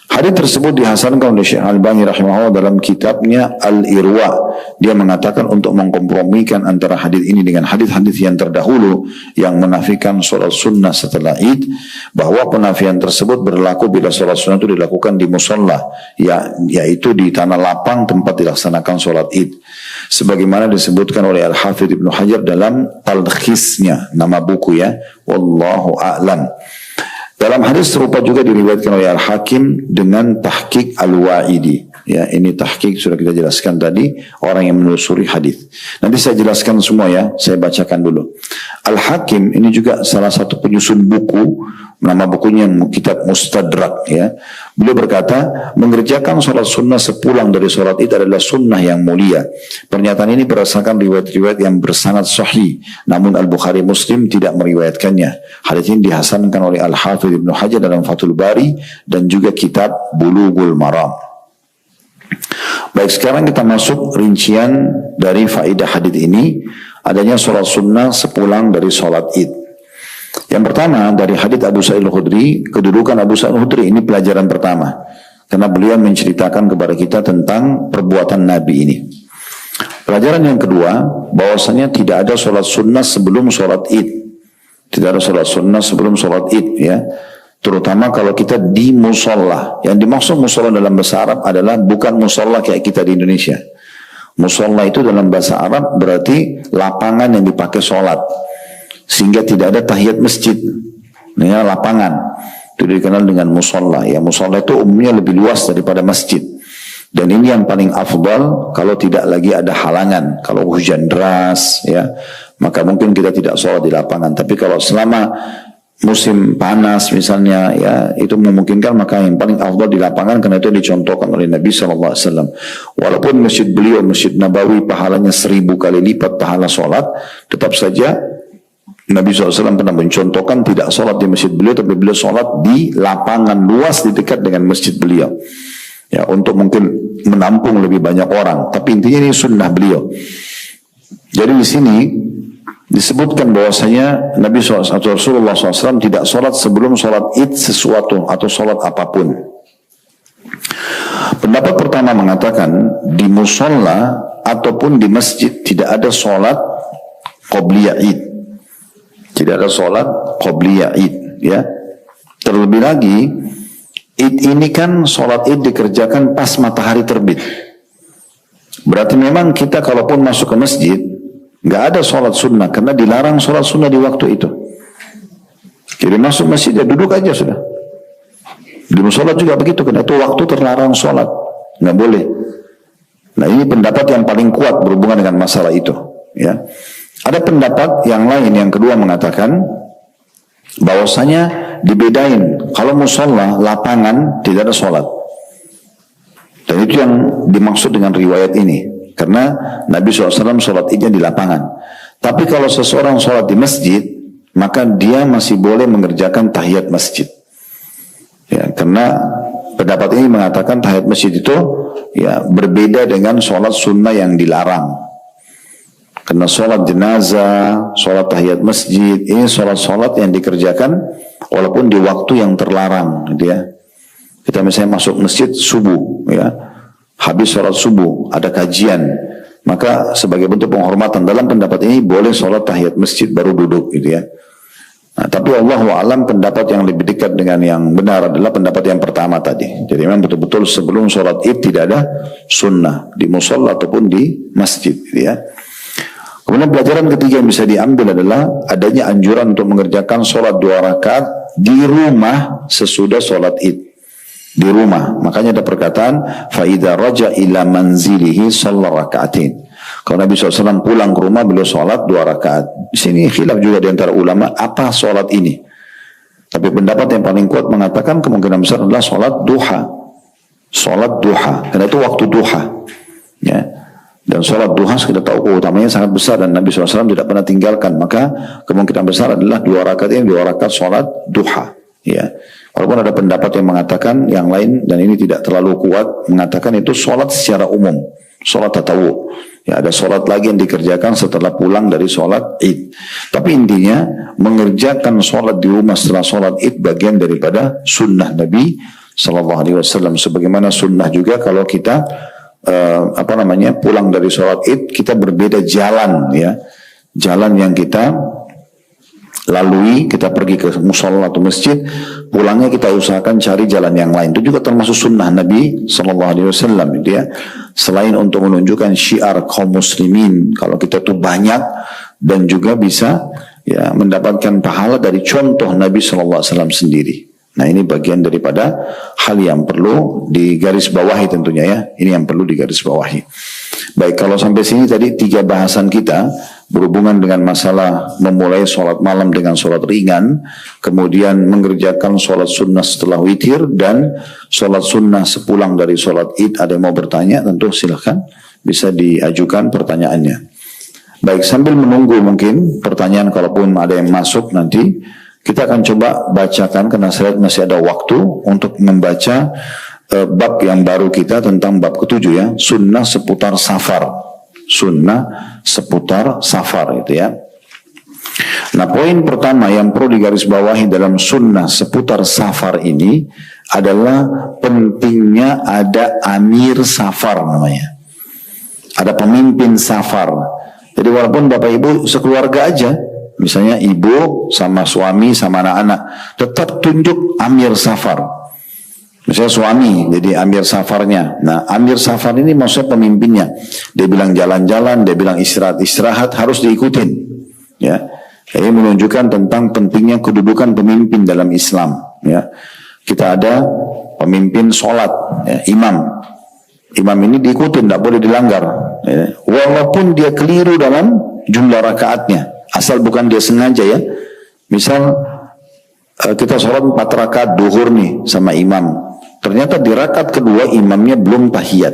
Hadis tersebut dihasankan oleh Syekh Albani rahimahullah dalam kitabnya Al-Irwa. Dia mengatakan untuk mengkompromikan antara hadis ini dengan hadis-hadis yang terdahulu yang menafikan sholat sunnah setelah id, bahwa penafian tersebut berlaku bila sholat sunnah itu dilakukan di musolla, yaitu di tanah lapang tempat dilaksanakan sholat id, sebagaimana disebutkan oleh Al-Hafidh Ibnu Hajar dalam Talkhisnya, nama buku ya, wallahu a'lam. Dalam hadis serupa juga diriwayatkan oleh Al-Hakim dengan tahqiq Al-Wa'idi. Ya, ini tahqiq sudah kita jelaskan tadi, orang yang menelusuri hadis. Nanti saya jelaskan semua ya, saya bacakan dulu. Al-Hakim ini juga salah satu penyusun buku, nama bukunya kitab Mustadrak ya. Beliau berkata, mengerjakan sholat sunnah sepulang dari sholat id adalah sunnah yang mulia. Pernyataan ini berdasarkan riwayat-riwayat yang bersanad sahih, namun Al-Bukhari Muslim tidak meriwayatkannya. Hadis ini dihasankan oleh Al-Hafidh Ibnu Hajar dalam Fathul Bari dan juga kitab Bulughul Maram. Baik, sekarang kita masuk rincian dari faedah hadis ini, adanya sholat sunnah sepulang dari sholat id. Yang pertama dari hadits Abu Sa'id al-Khudri, kedudukan Abu Sa'id al-Khudri ini pelajaran pertama, karena beliau menceritakan kepada kita tentang perbuatan Nabi ini. Pelajaran yang kedua, bahwasanya tidak ada sholat sunnah sebelum sholat id. Tidak ada sholat sunnah sebelum sholat id ya. Terutama kalau kita di musolla. Yang dimaksud musolla dalam bahasa Arab adalah bukan musolla kayak kita di Indonesia. Musolla itu dalam bahasa Arab berarti lapangan yang dipakai sholat, sehingga tidak ada tahiyat masjid. Ini lapangan itu dikenal dengan musolla. Ya, musolla itu umumnya lebih luas daripada masjid. Dan ini yang paling afdal kalau tidak lagi ada halangan. Kalau hujan deras ya, maka mungkin kita tidak sholat di lapangan. Tapi kalau selama musim panas misalnya ya, itu memungkinkan, maka yang paling afdal di lapangan, karena itu dicontohkan oleh Nabi SAW. Walaupun masjid beliau, Masjid Nabawi, pahalanya 1000 kali lipat pahala sholat, tetap saja Nabi SAW pernah mencontohkan tidak sholat di masjid beliau, tapi beliau sholat di lapangan luas di dekat dengan masjid beliau ya, untuk mungkin menampung lebih banyak orang. Tapi intinya ini sunnah beliau. Jadi di sini disebutkan bahwasanya Nabi SAW atau Rasulullah SAW tidak sholat sebelum sholat id sesuatu atau sholat apapun. Pendapat pertama mengatakan di musolla ataupun di masjid tidak ada sholat qobliyah id. Tidak ada sholat qobliyah id ya. Terlebih lagi id ini kan sholat id dikerjakan pas matahari terbit. Berarti memang kita kalaupun masuk ke masjid nggak ada sholat sunnah, karena dilarang sholat sunnah di waktu itu. Jadi masuk masjid ya duduk aja sudah. Di musola juga begitu, karena itu waktu terlarang sholat, nggak boleh. Nah ini pendapat yang paling kuat berhubungan dengan masalah itu. Ya. Ada pendapat yang lain yang kedua mengatakan bahwasanya dibedain kalau musola lapangan tidak ada sholat. Dan itu yang dimaksud dengan riwayat ini. Karena Nabi SAW sholat idnya di lapangan. Tapi kalau seseorang sholat di masjid, maka dia masih boleh mengerjakan tahiyat masjid. Ya, karena pendapat ini mengatakan tahiyat masjid itu ya berbeda dengan sholat sunnah yang dilarang. Karena sholat jenazah, sholat tahiyat masjid, ini sholat-sholat yang dikerjakan walaupun di waktu yang terlarang. Gitu ya. Kita misalnya masuk masjid subuh, ya, habis sholat subuh, ada kajian, maka sebagai bentuk penghormatan dalam pendapat ini boleh sholat tahiyat masjid baru duduk, gitu ya. Nah, tapi Allahu a'lam pendapat yang lebih dekat dengan yang benar adalah pendapat yang pertama tadi. Jadi memang betul-betul sebelum sholat id tidak ada sunnah di musola ataupun di masjid, gitu ya. Kemudian pelajaran ketiga yang bisa diambil adalah adanya anjuran untuk mengerjakan sholat 2 rakaat di rumah sesudah sholat id. Di rumah, makanya ada perkataan faida raja ila manzilihi sholat rakaatin. Kalau Nabi SAW pulang ke rumah beliau sholat 2 rakaat. Di sini khilaf juga di antara ulama apa sholat ini. Tapi pendapat yang paling kuat mengatakan kemungkinan besar adalah sholat duha. Sholat duha, karena itu waktu duha. Ya. Dan sholat duha kita tahu utamanya sangat besar dan Nabi SAW tidak pernah tinggalkan. Maka kemungkinan besar adalah 2 rakaat ini 2 rakaat sholat duha. Ya. Walaupun ada pendapat yang mengatakan yang lain dan ini tidak terlalu kuat mengatakan itu sholat secara umum, sholat tatawu. Ya, ada sholat lagi yang dikerjakan setelah pulang dari sholat id. Tapi intinya mengerjakan sholat di rumah setelah sholat id bagian daripada sunnah Nabi Sallallahu Alaihi Wasallam. Sebagaimana sunnah juga kalau kita pulang dari sholat id kita berbeda jalan, ya, jalan yang kita lalui, kita pergi ke musola atau masjid, pulangnya kita usahakan cari jalan yang lain. Itu juga termasuk sunnah Nabi Sallallahu Alaihi Wasallam, ya. Selain untuk menunjukkan syiar kaum muslimin, kalau kita tuh banyak dan juga bisa ya mendapatkan pahala dari contoh Nabi Sallallahu Alaihi Wasallam sendiri. Nah ini bagian daripada hal yang perlu digarisbawahi tentunya, ya. Ini yang perlu digarisbawahi. Baik, kalau sampai sini tadi 3 bahasan kita berhubungan dengan masalah memulai sholat malam dengan sholat ringan, kemudian mengerjakan sholat sunnah setelah witir, dan sholat sunnah sepulang dari sholat id. Ada yang mau bertanya? Tentu silahkan, bisa diajukan pertanyaannya. Baik, sambil menunggu mungkin pertanyaan kalaupun ada yang masuk nanti, kita akan coba bacakan karena saya lihat masih ada waktu untuk membaca bab yang baru kita tentang bab ke-7, ya, sunnah seputar safar. Sunnah seputar safar, itu ya. Nah, poin pertama yang perlu digarisbawahi dalam sunnah seputar safar ini adalah pentingnya ada amir safar namanya. Ada pemimpin safar. Jadi walaupun bapak ibu sekeluarga aja, misalnya ibu sama suami sama anak-anak, tetap tunjuk amir safar. Misalnya suami jadi amir safarnya. Nah, amir safar ini maksudnya pemimpinnya. Dia bilang jalan-jalan, dia bilang istirahat harus diikutin. Ya, ini menunjukkan tentang pentingnya kedudukan pemimpin dalam Islam. Ya, kita ada pemimpin sholat, ya, imam. Imam ini diikutin, tidak boleh dilanggar. Ya, walaupun dia keliru dalam jumlah rakaatnya, asal bukan dia sengaja, ya. Misal kita sholat 4 rakaat duhur nih sama imam. Ternyata di rakaat kedua imamnya belum tahiyat.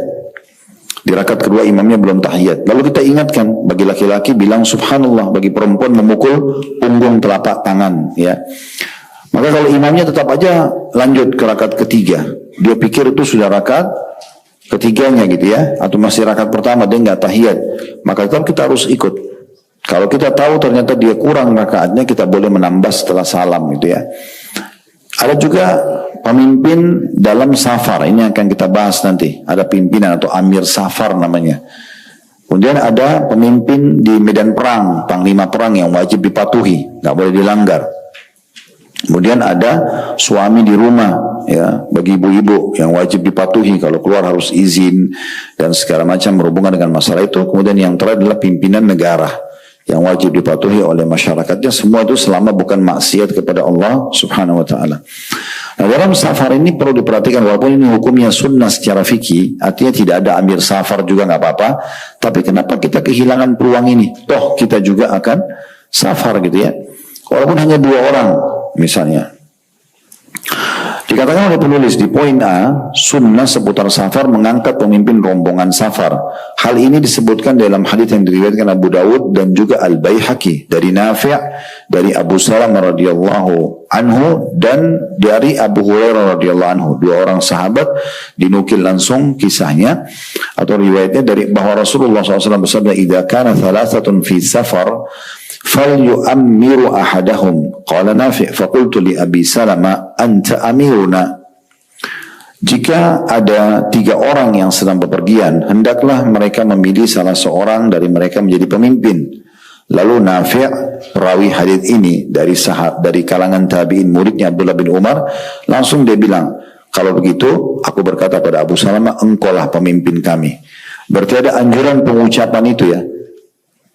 Di rakaat kedua imamnya belum tahiyat. Lalu kita ingatkan, bagi laki-laki bilang subhanallah, bagi perempuan memukul punggung telapak tangan, ya. Maka kalau imamnya tetap aja lanjut ke rakaat ketiga, dia pikir itu sudah rakaat ketiganya gitu, ya, atau masih rakaat pertama dia nggak tahiyat, maka tetap kita harus ikut. Kalau kita tahu ternyata dia kurang rakaatnya, kita boleh menambah setelah salam gitu, ya. Ada juga pemimpin dalam safar, ini akan kita bahas nanti. Ada pimpinan atau amir safar namanya. Kemudian ada pemimpin di medan perang, panglima perang yang wajib dipatuhi, nggak boleh dilanggar. Kemudian ada suami di rumah, ya, bagi ibu-ibu yang wajib dipatuhi, kalau keluar harus izin dan segala macam berhubungan dengan masalah itu. Kemudian yang terakhir adalah pimpinan negara. yang wajib dipatuhi oleh masyarakatnya, semua itu selama bukan maksiat kepada Allah subhanahu wa ta'ala. Nah, dalam safar ini perlu diperhatikan, walaupun ini hukumnya sunnah secara fikih, artinya tidak ada amir safar juga nggak apa-apa, tapi kenapa kita kehilangan peluang ini? Toh kita juga akan safar gitu ya, walaupun hanya 2 orang misalnya. Dikatakan oleh penulis di poin A, sunnah seputar safar mengangkat pemimpin rombongan safar. Hal ini disebutkan dalam hadits yang diriwayatkan Abu Dawud dan juga Al-Baihaqi dari Nafi', dari Abu Salamah radhiyallahu anhu dan dari Abu Hurairah radhiyallahu anhu. 2 orang sahabat dinukil langsung kisahnya atau riwayatnya dari bahwa Rasulullah SAW bersabda, "Idza kana thalathatun fi safar فَلْيُؤَمِّرُ أَحَدَهُمْ قَالَ نَافِعْ فَقُلْتُ لِأَبِي سَلَمَةَ أَنْتَ أَمِيرُنَا." Jika ada 3 orang yang sedang bepergian, hendaklah mereka memilih salah seorang dari mereka menjadi pemimpin. Lalu Nafi', perawi hadits ini dari kalangan tabi'in, muridnya Abdullah bin Umar, langsung dia bilang, "Kalau begitu, aku berkata pada Abu Salamah, engkaulah pemimpin kami." Berarti ada anjuran pengucapan itu ya.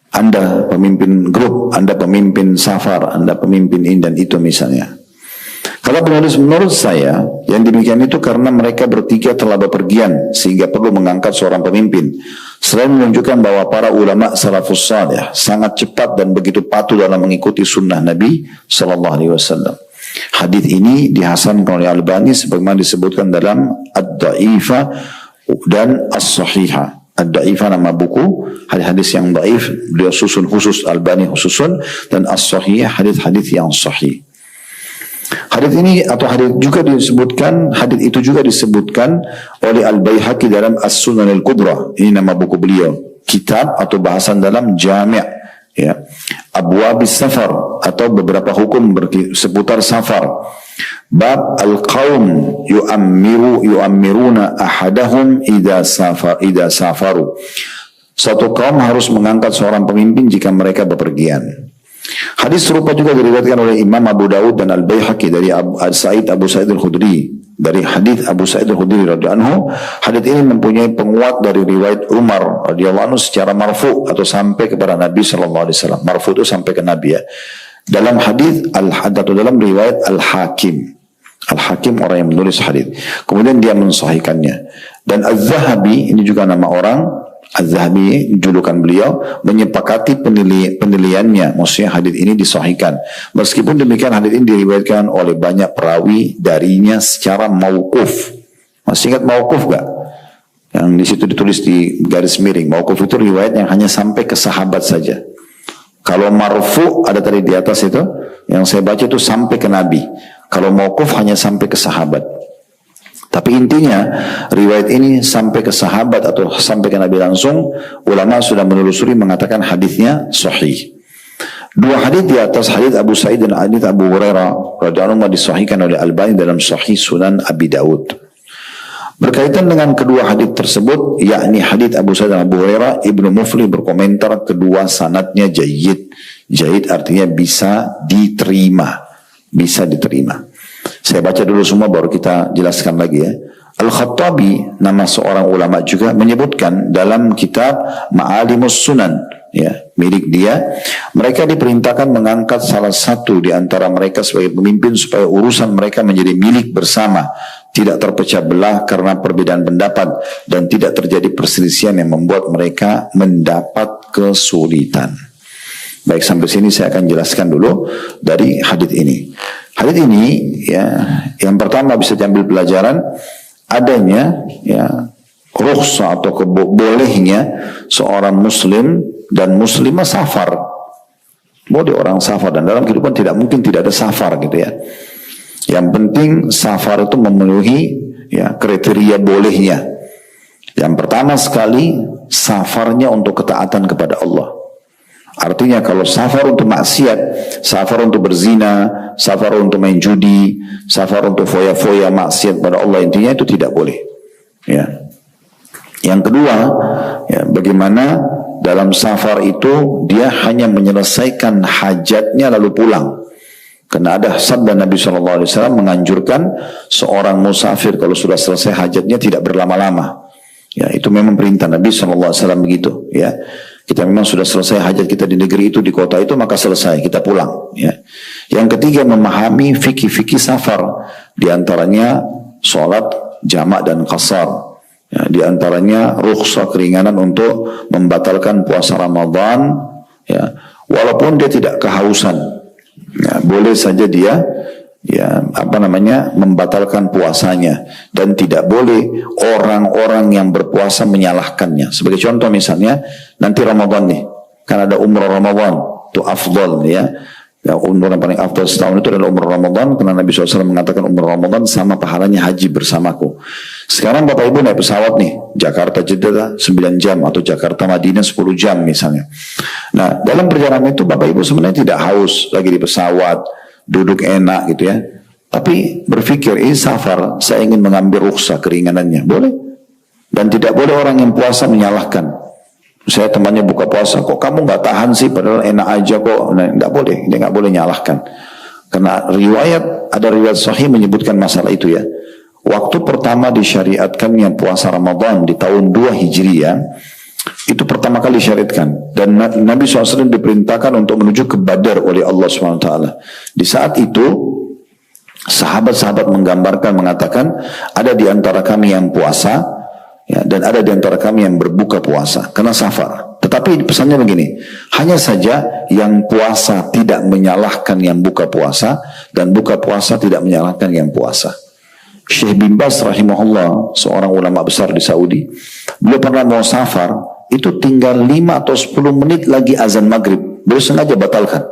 Anda pemimpin grup, Anda pemimpin safar, Anda pemimpin ini dan itu misalnya. Kalau penulis menurut saya, yang demikian itu karena mereka bertiga telah bepergian, sehingga perlu mengangkat seorang pemimpin. Selain menunjukkan bahwa para ulama salafus salih sangat cepat dan begitu patuh dalam mengikuti sunnah Nabi SAW. Hadits ini dihasankan oleh Albani sebagaimana disebutkan dalam Ad-Da'ifah dan As-Sahihah. Ad-Da'ifah nama buku, hadis-hadis yang daif beliau susun khusus, Albani khususun, dan As-Sahih hadis-hadis yang sahih. Hadis ini atau hadis juga disebutkan, hadis itu juga disebutkan oleh Al-Baihaqi dalam As-Sunan Al-Kubra. Ini nama buku beliau, kitab atau bahasan dalam Jami' ya. Abwabis Safar atau beberapa hukum seputar safar. Bab al-qaum yu'ammiruna ahadahum idza safaru. Satu kaum harus mengangkat seorang pemimpin jika mereka bepergian. Hadis serupa juga diriwayatkan oleh Imam Abu Dawud dan Al-Baihaqi dari Abu Sa'id Al-Khudri. Dari hadis Abu Sa'id Al-Khudri radhiyallahu anhu, hadis ini mempunyai penguat dari riwayat Umar radhiyallahu anhu secara marfu atau sampai kepada Nabi sallallahu alaihi wasallam. Marfu itu sampai ke Nabi ya. Dalam hadis atau dalam riwayat Al-Hakim. Al-Hakim orang yang menulis hadis. Kemudian dia mensahihkannya. Dan Az-Zahabi, ini juga nama orang, Az-Zahabi julukan beliau, menyepakati penilaiannya. Maksudnya hadis ini disahihkan. Meskipun demikian hadis ini diriwayatkan oleh banyak perawi darinya secara mauquf. Masih ingat mauquf gak? Yang di situ ditulis di garis miring. Mauquf itu riwayat yang hanya sampai ke sahabat saja. Kalau marfu ada tadi di atas itu, yang saya baca itu sampai ke Nabi. Kalau mauquf hanya sampai ke sahabat. Tapi intinya riwayat ini sampai ke sahabat atau sampai ke Nabi langsung, ulama sudah menelusuri mengatakan hadisnya sahih. 2 hadis di atas, hadis Abu Sa'id dan hadis Abu Hurairah radhiyallahu anhu disahihkan oleh Albani dalam Sahih Sunan Abi Dawud. Berkaitan dengan kedua hadis tersebut, yakni hadis Abu Sa'id dan Abu Hurairah, Ibnu Muflih berkomentar kedua sanadnya jayyid. Jayyid artinya bisa diterima. Bisa diterima. Saya baca dulu semua baru kita jelaskan lagi ya. Al-Khattabi, nama seorang ulama juga, menyebutkan dalam kitab Ma'alimus Sunan, ya, milik dia, mereka diperintahkan mengangkat salah satu di antara mereka sebagai pemimpin supaya urusan mereka menjadi milik bersama, tidak terpecah belah karena perbedaan pendapat dan tidak terjadi perselisihan yang membuat mereka mendapat kesulitan. Baik, sampai sini saya akan jelaskan dulu dari hadits ini. Hadits ini ya, yang pertama bisa diambil pelajaran adanya ya rukhsah atau bolehnya seorang muslim dan muslimah safar. Boleh orang safar, dan dalam kehidupan tidak mungkin tidak ada safar gitu ya. Yang penting safar itu memenuhi ya kriteria bolehnya. Yang pertama sekali, safarnya untuk ketaatan kepada Allah. Artinya kalau safar untuk maksiat, safar untuk berzina, safar untuk main judi, safar untuk foya-foya maksiat pada Allah, intinya itu tidak boleh. Ya. Yang kedua, ya, bagaimana dalam safar itu dia hanya menyelesaikan hajatnya lalu pulang. Karena ada sabda Nabi SAW menganjurkan seorang musafir kalau sudah selesai hajatnya tidak berlama-lama. Ya, itu memang perintah Nabi SAW begitu. Ya. kita memang sudah selesai hajat kita di negeri itu, di kota itu, maka selesai, kita pulang. Ya. Yang ketiga, memahami fikih-fikih safar, di antaranya sholat jamak dan qasar. Ya, di antaranya rukhsah keringanan untuk membatalkan puasa Ramadan, ya, walaupun dia tidak kehausan. Ya, boleh saja dia membatalkan puasanya, dan tidak boleh orang-orang yang berpuasa menyalahkannya. Sebagai contoh misalnya nanti Ramadan nih, kan ada umrah Ramadan, itu afdal ya. Umrah yang paling afdal setahun itu adalah umrah Ramadan, karena Nabi SAW mengatakan umrah Ramadan sama pahalanya haji bersamaku. Sekarang Bapak Ibu naik pesawat nih, Jakarta Jeddah 9 jam atau Jakarta Madinah 10 jam misalnya. Nah, dalam perjalanan itu Bapak Ibu sebenarnya tidak haus lagi di pesawat, duduk enak gitu ya. Tapi berpikir, ini safar, saya ingin mengambil rukhsah keringanannya. Boleh. Dan tidak boleh orang yang puasa menyalahkan. Saya temannya buka puasa, kok kamu nggak tahan sih, padahal enak aja kok. Nah, nggak boleh, dia nggak boleh nyalahkan. Karena ada riwayat sahih menyebutkan masalah itu ya. Waktu pertama disyariatkannya puasa Ramadan di tahun 2 Hijriah, itu pertama kali disyariatkan. Dan Nabi SAW diperintahkan untuk menuju ke Badar oleh Allah SWT. Di saat itu, sahabat-sahabat mengatakan, ada di antara kami yang puasa, ya, dan ada di antara kami yang berbuka puasa, karena safar. Tetapi pesannya begini, hanya saja yang puasa tidak menyalahkan yang buka puasa, dan buka puasa tidak menyalahkan yang puasa. Syekh bin Baz rahimahullah, seorang ulama besar di Saudi, beliau pernah mau safar, itu tinggal 5 atau 10 menit lagi azan maghrib, beliau sengaja batalkan.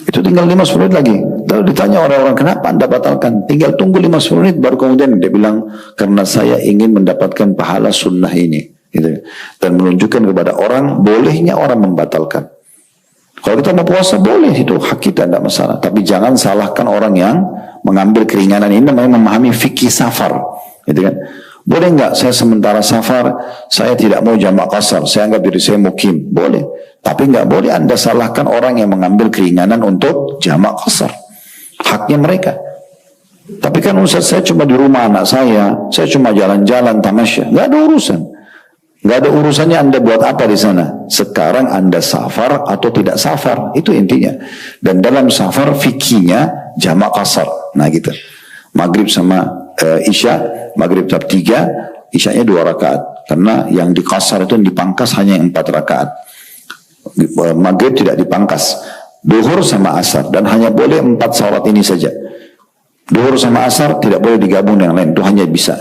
Itu tinggal 5-10 menit lagi. Lalu ditanya orang-orang, kenapa anda batalkan? Tinggal tunggu 5-10 menit, baru kemudian dia bilang, karena saya ingin mendapatkan pahala sunnah ini. Gitu. Dan menunjukkan kepada orang, bolehnya orang membatalkan. Kalau kita mau puasa, boleh, itu hak kita, tidak masalah. Tapi jangan salahkan orang yang mengambil keringanan. Ini namanya memahami fikih safar. Gitu kan? Boleh nggak saya sementara safar, saya tidak mau jamak qasar, saya anggap diri saya mukim. Boleh. Tapi nggak boleh anda salahkan orang yang mengambil keringanan untuk jamak qasar. Haknya mereka. Tapi kan Ustaz, saya cuma di rumah anak saya cuma jalan-jalan tamasya. Nggak ada urusan. Nggak ada urusannya anda buat apa di sana. Sekarang anda safar atau tidak safar, itu intinya. Dan dalam safar fikihnya jamak qasar. Nah gitu. Maghrib sama Isya, maghrib tab 3, Isyanya 2 rakaat. Karena yang di qasar itu yang dipangkas hanya 4 rakaat. Maghrib tidak dipangkas. Duhur sama asar, dan hanya boleh 4 salat ini saja. Duhur sama asar tidak boleh digabung dengan yang lain, itu hanya bisa.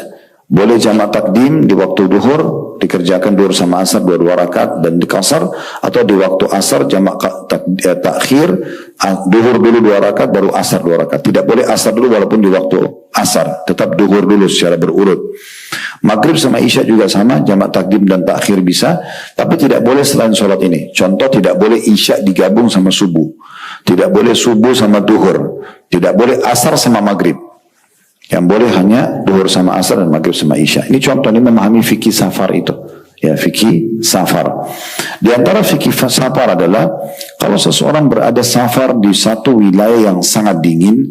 Boleh jamak takdim di waktu duhur, dikerjakan duhur sama asar 2 rakaat dan di qasar, atau di waktu asar jamak takhir, duhur dulu 2 rakaat baru asar 2 rakaat. Tidak boleh asar dulu walaupun di waktu asar, tetap duhur dulu secara berurut. Maghrib sama isya juga sama, jamak takdim dan takhir bisa, tapi tidak boleh selain sholat ini. Contoh, tidak boleh isya digabung sama subuh, tidak boleh subuh sama duhur, tidak boleh asar sama maghrib. Yang boleh hanya duhur sama asar dan maghrib sama isya. Ini contoh, ini memahami fikih safar itu. Ya, fikih safar. Di antara fikih safar adalah, kalau seseorang berada safar di satu wilayah yang sangat dingin,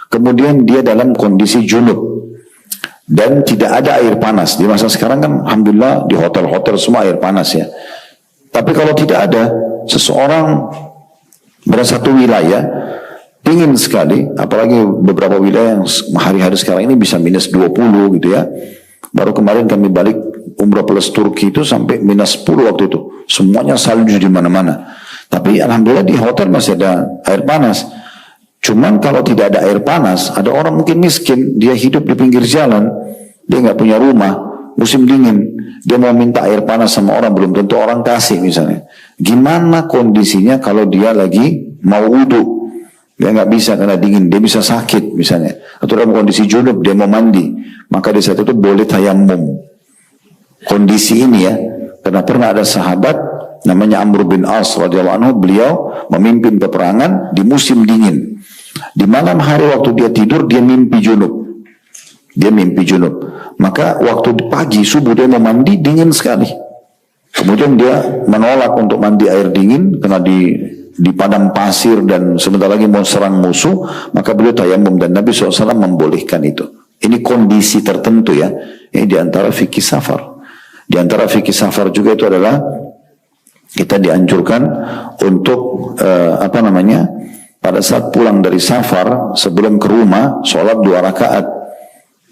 kemudian dia dalam kondisi junub, dan tidak ada air panas. Di masa sekarang kan alhamdulillah di hotel-hotel semua air panas ya. Tapi kalau tidak ada, seseorang berada satu wilayah, dingin sekali, apalagi beberapa wilayah yang hari-hari sekarang ini bisa minus 20 gitu ya. Baru kemarin kami balik umrah plus Turki itu sampai minus 10 waktu itu. Semuanya salju di mana-mana. Tapi alhamdulillah di hotel masih ada air panas. Cuman kalau tidak ada air panas, ada orang mungkin miskin, dia hidup di pinggir jalan, dia nggak punya rumah, musim dingin, dia mau minta air panas sama orang, belum tentu orang kasih misalnya. Gimana kondisinya kalau dia lagi mau wudhu? Dia nggak bisa karena dingin, dia bisa sakit misalnya. Atau dalam kondisi junub, dia mau mandi, maka di saat itu boleh tayammum. Kondisi ini ya, karena pernah ada sahabat namanya Amr bin As radhiyallahu anhu, beliau memimpin peperangan di musim dingin. Di malam hari waktu dia tidur, dia mimpi junub. Dia mimpi junub. Maka waktu pagi subuh dia mau mandi, dingin sekali. Kemudian dia menolak untuk mandi air dingin karena di padang pasir dan sebentar lagi mau serang musuh, maka beliau tayammum, dan Nabi SAW membolehkan itu. Ini kondisi tertentu ya. Ini diantara fikih safar. Di antara fikih safar juga itu adalah kita dianjurkan untuk pada saat pulang dari safar sebelum ke rumah sholat 2 rakaat.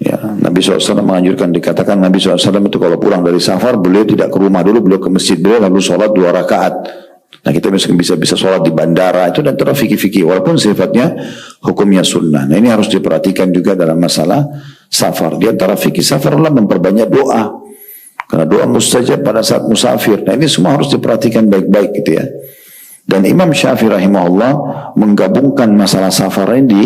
Ya, Nabi SAW menganjurkan, dikatakan Nabi SAW itu kalau pulang dari safar beliau tidak ke rumah dulu, beliau ke masjid beliau lalu sholat 2 rakaat. Nah kita bisa sholat di bandara, itu dan antara fikih-fikih walaupun sifatnya hukumnya sunnah. Nah ini harus diperhatikan juga dalam masalah safar. Di antara fikih safar adalah memperbanyak doa, karena doa mustajab pada saat musafir. Nah ini semua harus diperhatikan baik-baik gitu ya. Dan Imam Syafi'i rahimahullah menggabungkan masalah safar ini di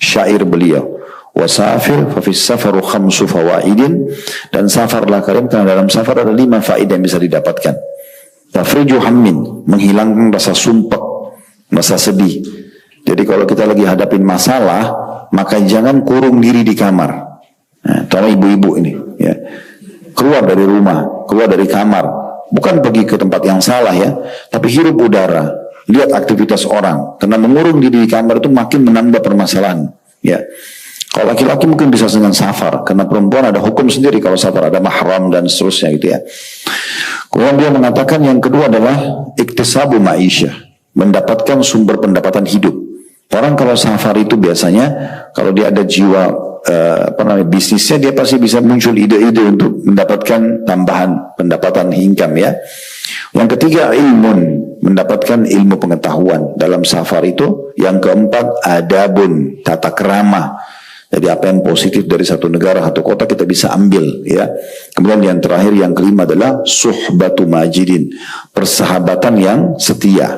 syair beliau. Wasafir fafis safaru khamsu fawaidin, dan safarlah kalian karena dalam safar ada 5 faedah yang bisa didapatkan. Tafriju hammin, menghilangkan rasa sumpek, rasa sedih. Jadi kalau kita lagi hadapin masalah, maka jangan kurung diri di kamar. Nah, terutama ibu-ibu ini, ya. Keluar dari rumah, keluar dari kamar, bukan pergi ke tempat yang salah ya, tapi hirup udara, lihat aktivitas orang. Karena mengurung diri di kamar itu makin menambah permasalahan, ya. Kalau laki-laki mungkin bisa dengan safar, karena perempuan ada hukum sendiri kalau safar, ada mahram dan seterusnya gitu ya. Kemudian dia mengatakan yang kedua adalah iktisabu ma'isyah, mendapatkan sumber pendapatan hidup. Orang kalau safar itu biasanya kalau dia ada jiwa bisnisnya, dia pasti bisa muncul ide-ide untuk mendapatkan tambahan pendapatan income ya. Yang ketiga ilmun, mendapatkan ilmu pengetahuan dalam safar itu. Yang keempat adabun, tata krama. Jadi apa yang positif dari satu negara atau kota kita bisa ambil ya. Kemudian yang terakhir yang kelima adalah suhbatu majidin, persahabatan yang setia.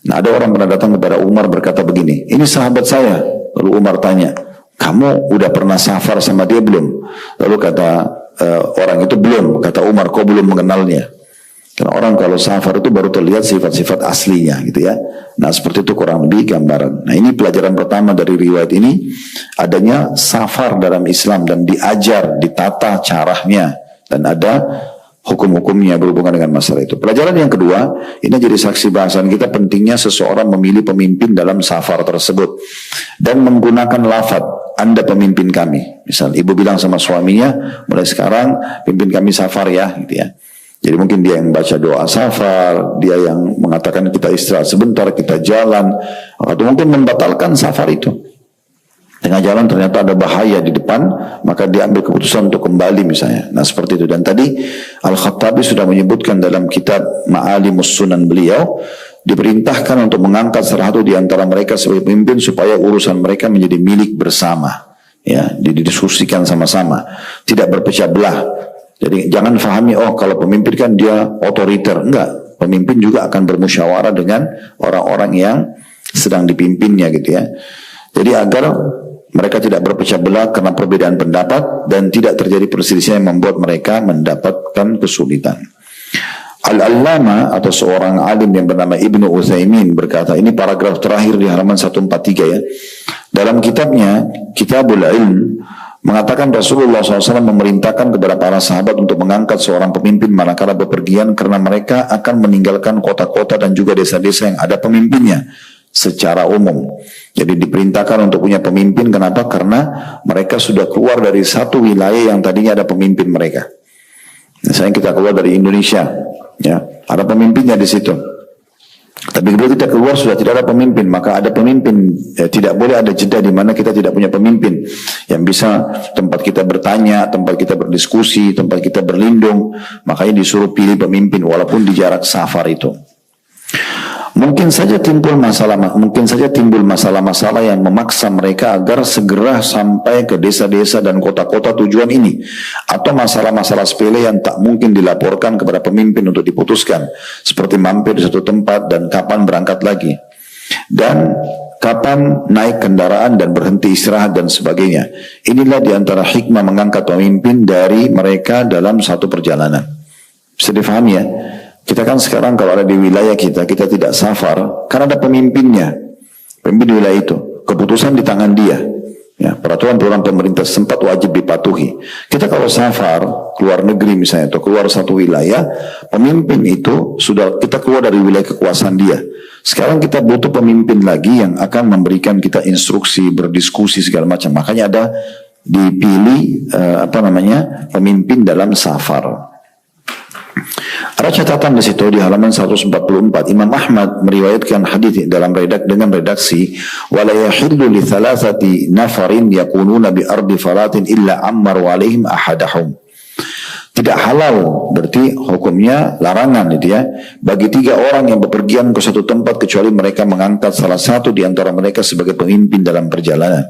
Nah ada orang pernah datang kepada Umar berkata begini, ini sahabat saya. Lalu Umar tanya, kamu udah pernah safar sama dia belum? Lalu kata orang itu belum. Kata Umar, kau belum mengenalnya. Karena orang kalau safar itu baru terlihat sifat-sifat aslinya gitu ya. Nah seperti itu kurang lebih gambaran. Nah ini pelajaran pertama dari riwayat ini, adanya safar dalam Islam dan diajar, ditata caranya, dan ada hukum-hukumnya berhubungan dengan masalah itu. Pelajaran yang kedua, ini jadi saksi bahasan kita pentingnya seseorang memilih pemimpin dalam safar tersebut dan menggunakan lafaz, Anda pemimpin kami. Misal ibu bilang sama suaminya, mulai sekarang pimpin kami safar ya gitu ya. Jadi mungkin dia yang baca doa safar, dia yang mengatakan kita istirahat sebentar, kita jalan, atau mungkin membatalkan safar itu. Tengah jalan ternyata ada bahaya di depan, maka dia ambil keputusan untuk kembali misalnya. Nah seperti itu. Dan tadi Al-Khattabi sudah menyebutkan dalam kitab Ma'alimus Sunan beliau, diperintahkan untuk mengangkat salah satu di antara mereka sebagai pemimpin supaya urusan mereka menjadi milik bersama. Ya, didiskusikan sama-sama, tidak berpecah belah. Jadi jangan fahami, oh kalau pemimpin kan dia otoriter. Enggak, pemimpin juga akan bermusyawarah dengan orang-orang yang sedang dipimpinnya gitu ya. Jadi agar mereka tidak berpecah belah karena perbedaan pendapat dan tidak terjadi perselisihan yang membuat mereka mendapatkan kesulitan. Al-Allama atau seorang alim yang bernama Ibnu Utsaimin berkata, ini paragraf terakhir di halaman 143 ya. Dalam kitabnya Kitabul Ilm mengatakan Rasulullah SAW memerintahkan kepada para sahabat untuk mengangkat seorang pemimpin manakala bepergian karena mereka akan meninggalkan kota-kota dan juga desa-desa yang ada pemimpinnya secara umum. Jadi diperintahkan untuk punya pemimpin, kenapa? Karena mereka sudah keluar dari satu wilayah yang tadinya ada pemimpin mereka. Misalnya kita keluar dari Indonesia, ya, ada pemimpinnya di situ. Tapi kalau kita keluar sudah tidak ada pemimpin, maka ada pemimpin, ya, tidak boleh ada jeda di mana kita tidak punya pemimpin yang bisa tempat kita bertanya, tempat kita berdiskusi, tempat kita berlindung. Makanya disuruh pilih pemimpin walaupun di jarak safar itu. Mungkin saja timbul masalah-masalah yang memaksa mereka agar segera sampai ke desa-desa dan kota-kota tujuan ini, atau masalah-masalah sepele yang tak mungkin dilaporkan kepada pemimpin untuk diputuskan, seperti mampir di satu tempat dan kapan berangkat lagi, dan kapan naik kendaraan dan berhenti istirahat dan sebagainya. Inilah diantara hikmah mengangkat pemimpin dari mereka dalam satu perjalanan. Bisa difahami ya? Kita kan sekarang kalau ada di wilayah kita tidak safar, karena ada pemimpinnya. Pemimpin wilayah itu, keputusan di tangan dia. Ya, peraturan-peraturan pemerintah sempat wajib dipatuhi. Kita kalau safar, keluar negeri misalnya, atau keluar satu wilayah, pemimpin itu sudah kita keluar dari wilayah kekuasaan dia. Sekarang kita butuh pemimpin lagi yang akan memberikan kita instruksi, berdiskusi segala macam. Makanya ada dipilih pemimpin dalam safar. Ada catatan di situ di halaman 144. Imam Ahmad meriwayatkan hadis dalam dengan redaksi wala yahillu li thalathati nafarin yakununa bi ardi falatin illa ammaru alaihim ahadahum. Tidak halal, berarti hukumnya larangan itu ya, bagi 3 orang yang bepergian ke suatu tempat kecuali mereka mengangkat salah satu di antara mereka sebagai pemimpin dalam perjalanan.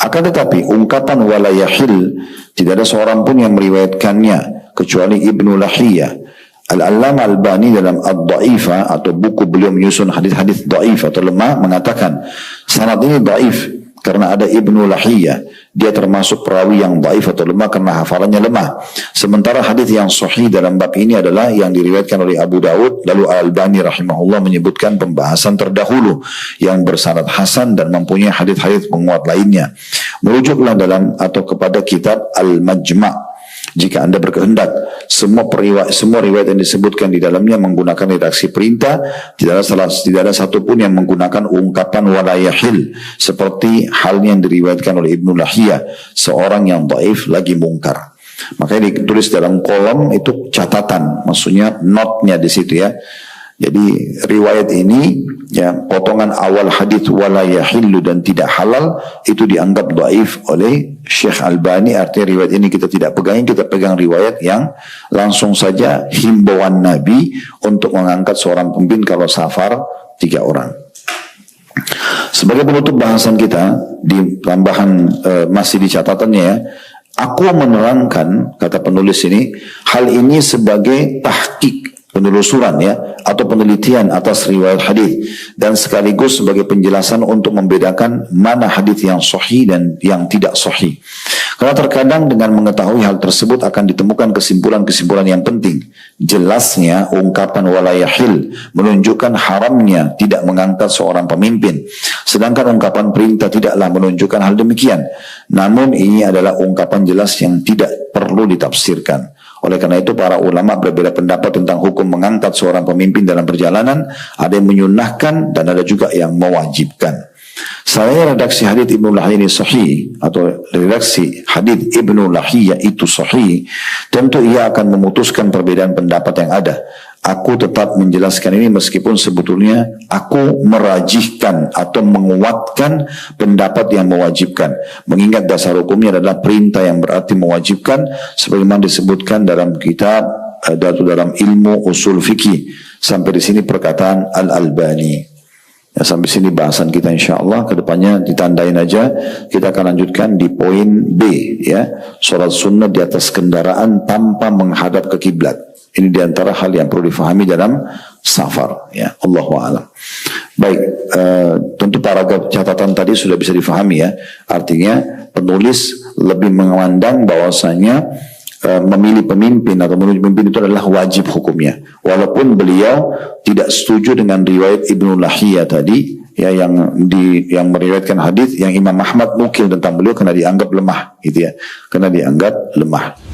Akan tetapi ungkapan wala yahil tidak ada seorang pun yang meriwayatkannya kecuali Ibnu Lahiyah. Al-Allamah Al-Albani dalam Ad-Dha'ifa atau buku beliau menyusun hadis-hadis dhaif atau lemah mengatakan sanad ini dhaif karena ada Ibnu Lahiyah. Dia termasuk perawi yang dhaif atau lemah karena hafalannya lemah. Sementara hadis yang sahih dalam bab ini adalah yang diriwayatkan oleh Abu Daud. Lalu Al-Albani rahimahullah menyebutkan pembahasan terdahulu yang bersanad hasan dan mempunyai hadis-hadis penguat lainnya. Merujuklah dalam atau kepada kitab Al-Majma' jika Anda berkehendak. Semua riwayat yang disebutkan di dalamnya menggunakan redaksi perintah, tidak ada satupun yang menggunakan ungkapan wala yahil seperti halnya yang diriwayatkan oleh Ibnu Lahiyah, seorang yang dhaif lagi mungkar. Makanya ditulis dalam kolom itu catatan, maksudnya notnya di situ ya. Jadi riwayat ini ya, potongan awal hadis wala yahillu dan tidak halal itu dianggap dhaif oleh Syekh Albani. Artinya riwayat ini kita tidak pegang, kita pegang riwayat yang langsung saja himbauan Nabi untuk mengangkat seorang pemimpin kalau safar 3 orang. Sebagai penutup bahasan kita di tambahan masih di catatannya ya, aku menerangkan, kata penulis ini, hal ini sebagai tahqiq, penelusuran ya, atau penelitian atas riwayat hadis dan sekaligus sebagai penjelasan untuk membedakan mana hadis yang sahih dan yang tidak sahih. Karena terkadang dengan mengetahui hal tersebut akan ditemukan kesimpulan-kesimpulan yang penting. Jelasnya ungkapan wala yahil menunjukkan haramnya tidak mengangkat seorang pemimpin, sedangkan ungkapan perintah tidaklah menunjukkan hal demikian. Namun ini adalah ungkapan jelas yang tidak perlu ditafsirkan. Oleh karena itu para ulama berbeda pendapat tentang hukum mengangkat seorang pemimpin dalam perjalanan. Ada yang menyunahkan dan ada juga yang mewajibkan. Saya redaksi hadits Ibnu Lahiyah ini sahih atau redaksi hadits Ibnu Lahiyah itu sahih, tentu ia akan memutuskan perbedaan pendapat yang ada. Aku tetap menjelaskan ini meskipun sebetulnya aku merajihkan atau menguatkan pendapat yang mewajibkan. Mengingat dasar hukumnya adalah perintah yang berarti mewajibkan sebagaimana disebutkan dalam kitab dalam ilmu usul fikih. Sampai di sini perkataan Al-Albani. Ya, sampai sini bahasan kita insyaAllah. Kedepannya ditandain aja. Kita akan lanjutkan di poin B ya. Salat sunnah di atas kendaraan tanpa menghadap ke kiblat. Ini diantara hal yang perlu difahami dalam safar ya. Allahu a'lam. Baik, tentu paragraf catatan tadi sudah bisa difahami ya. Artinya penulis lebih memandang bahwasanya memilih pemimpin atau menuju pemimpin itu adalah wajib hukumnya. Walaupun beliau tidak setuju dengan riwayat Ibnu Lahiyah tadi ya, yang meriwayatkan hadis yang Imam Ahmad nukil tentang beliau karena dianggap lemah gitu ya. Karena dianggap lemah.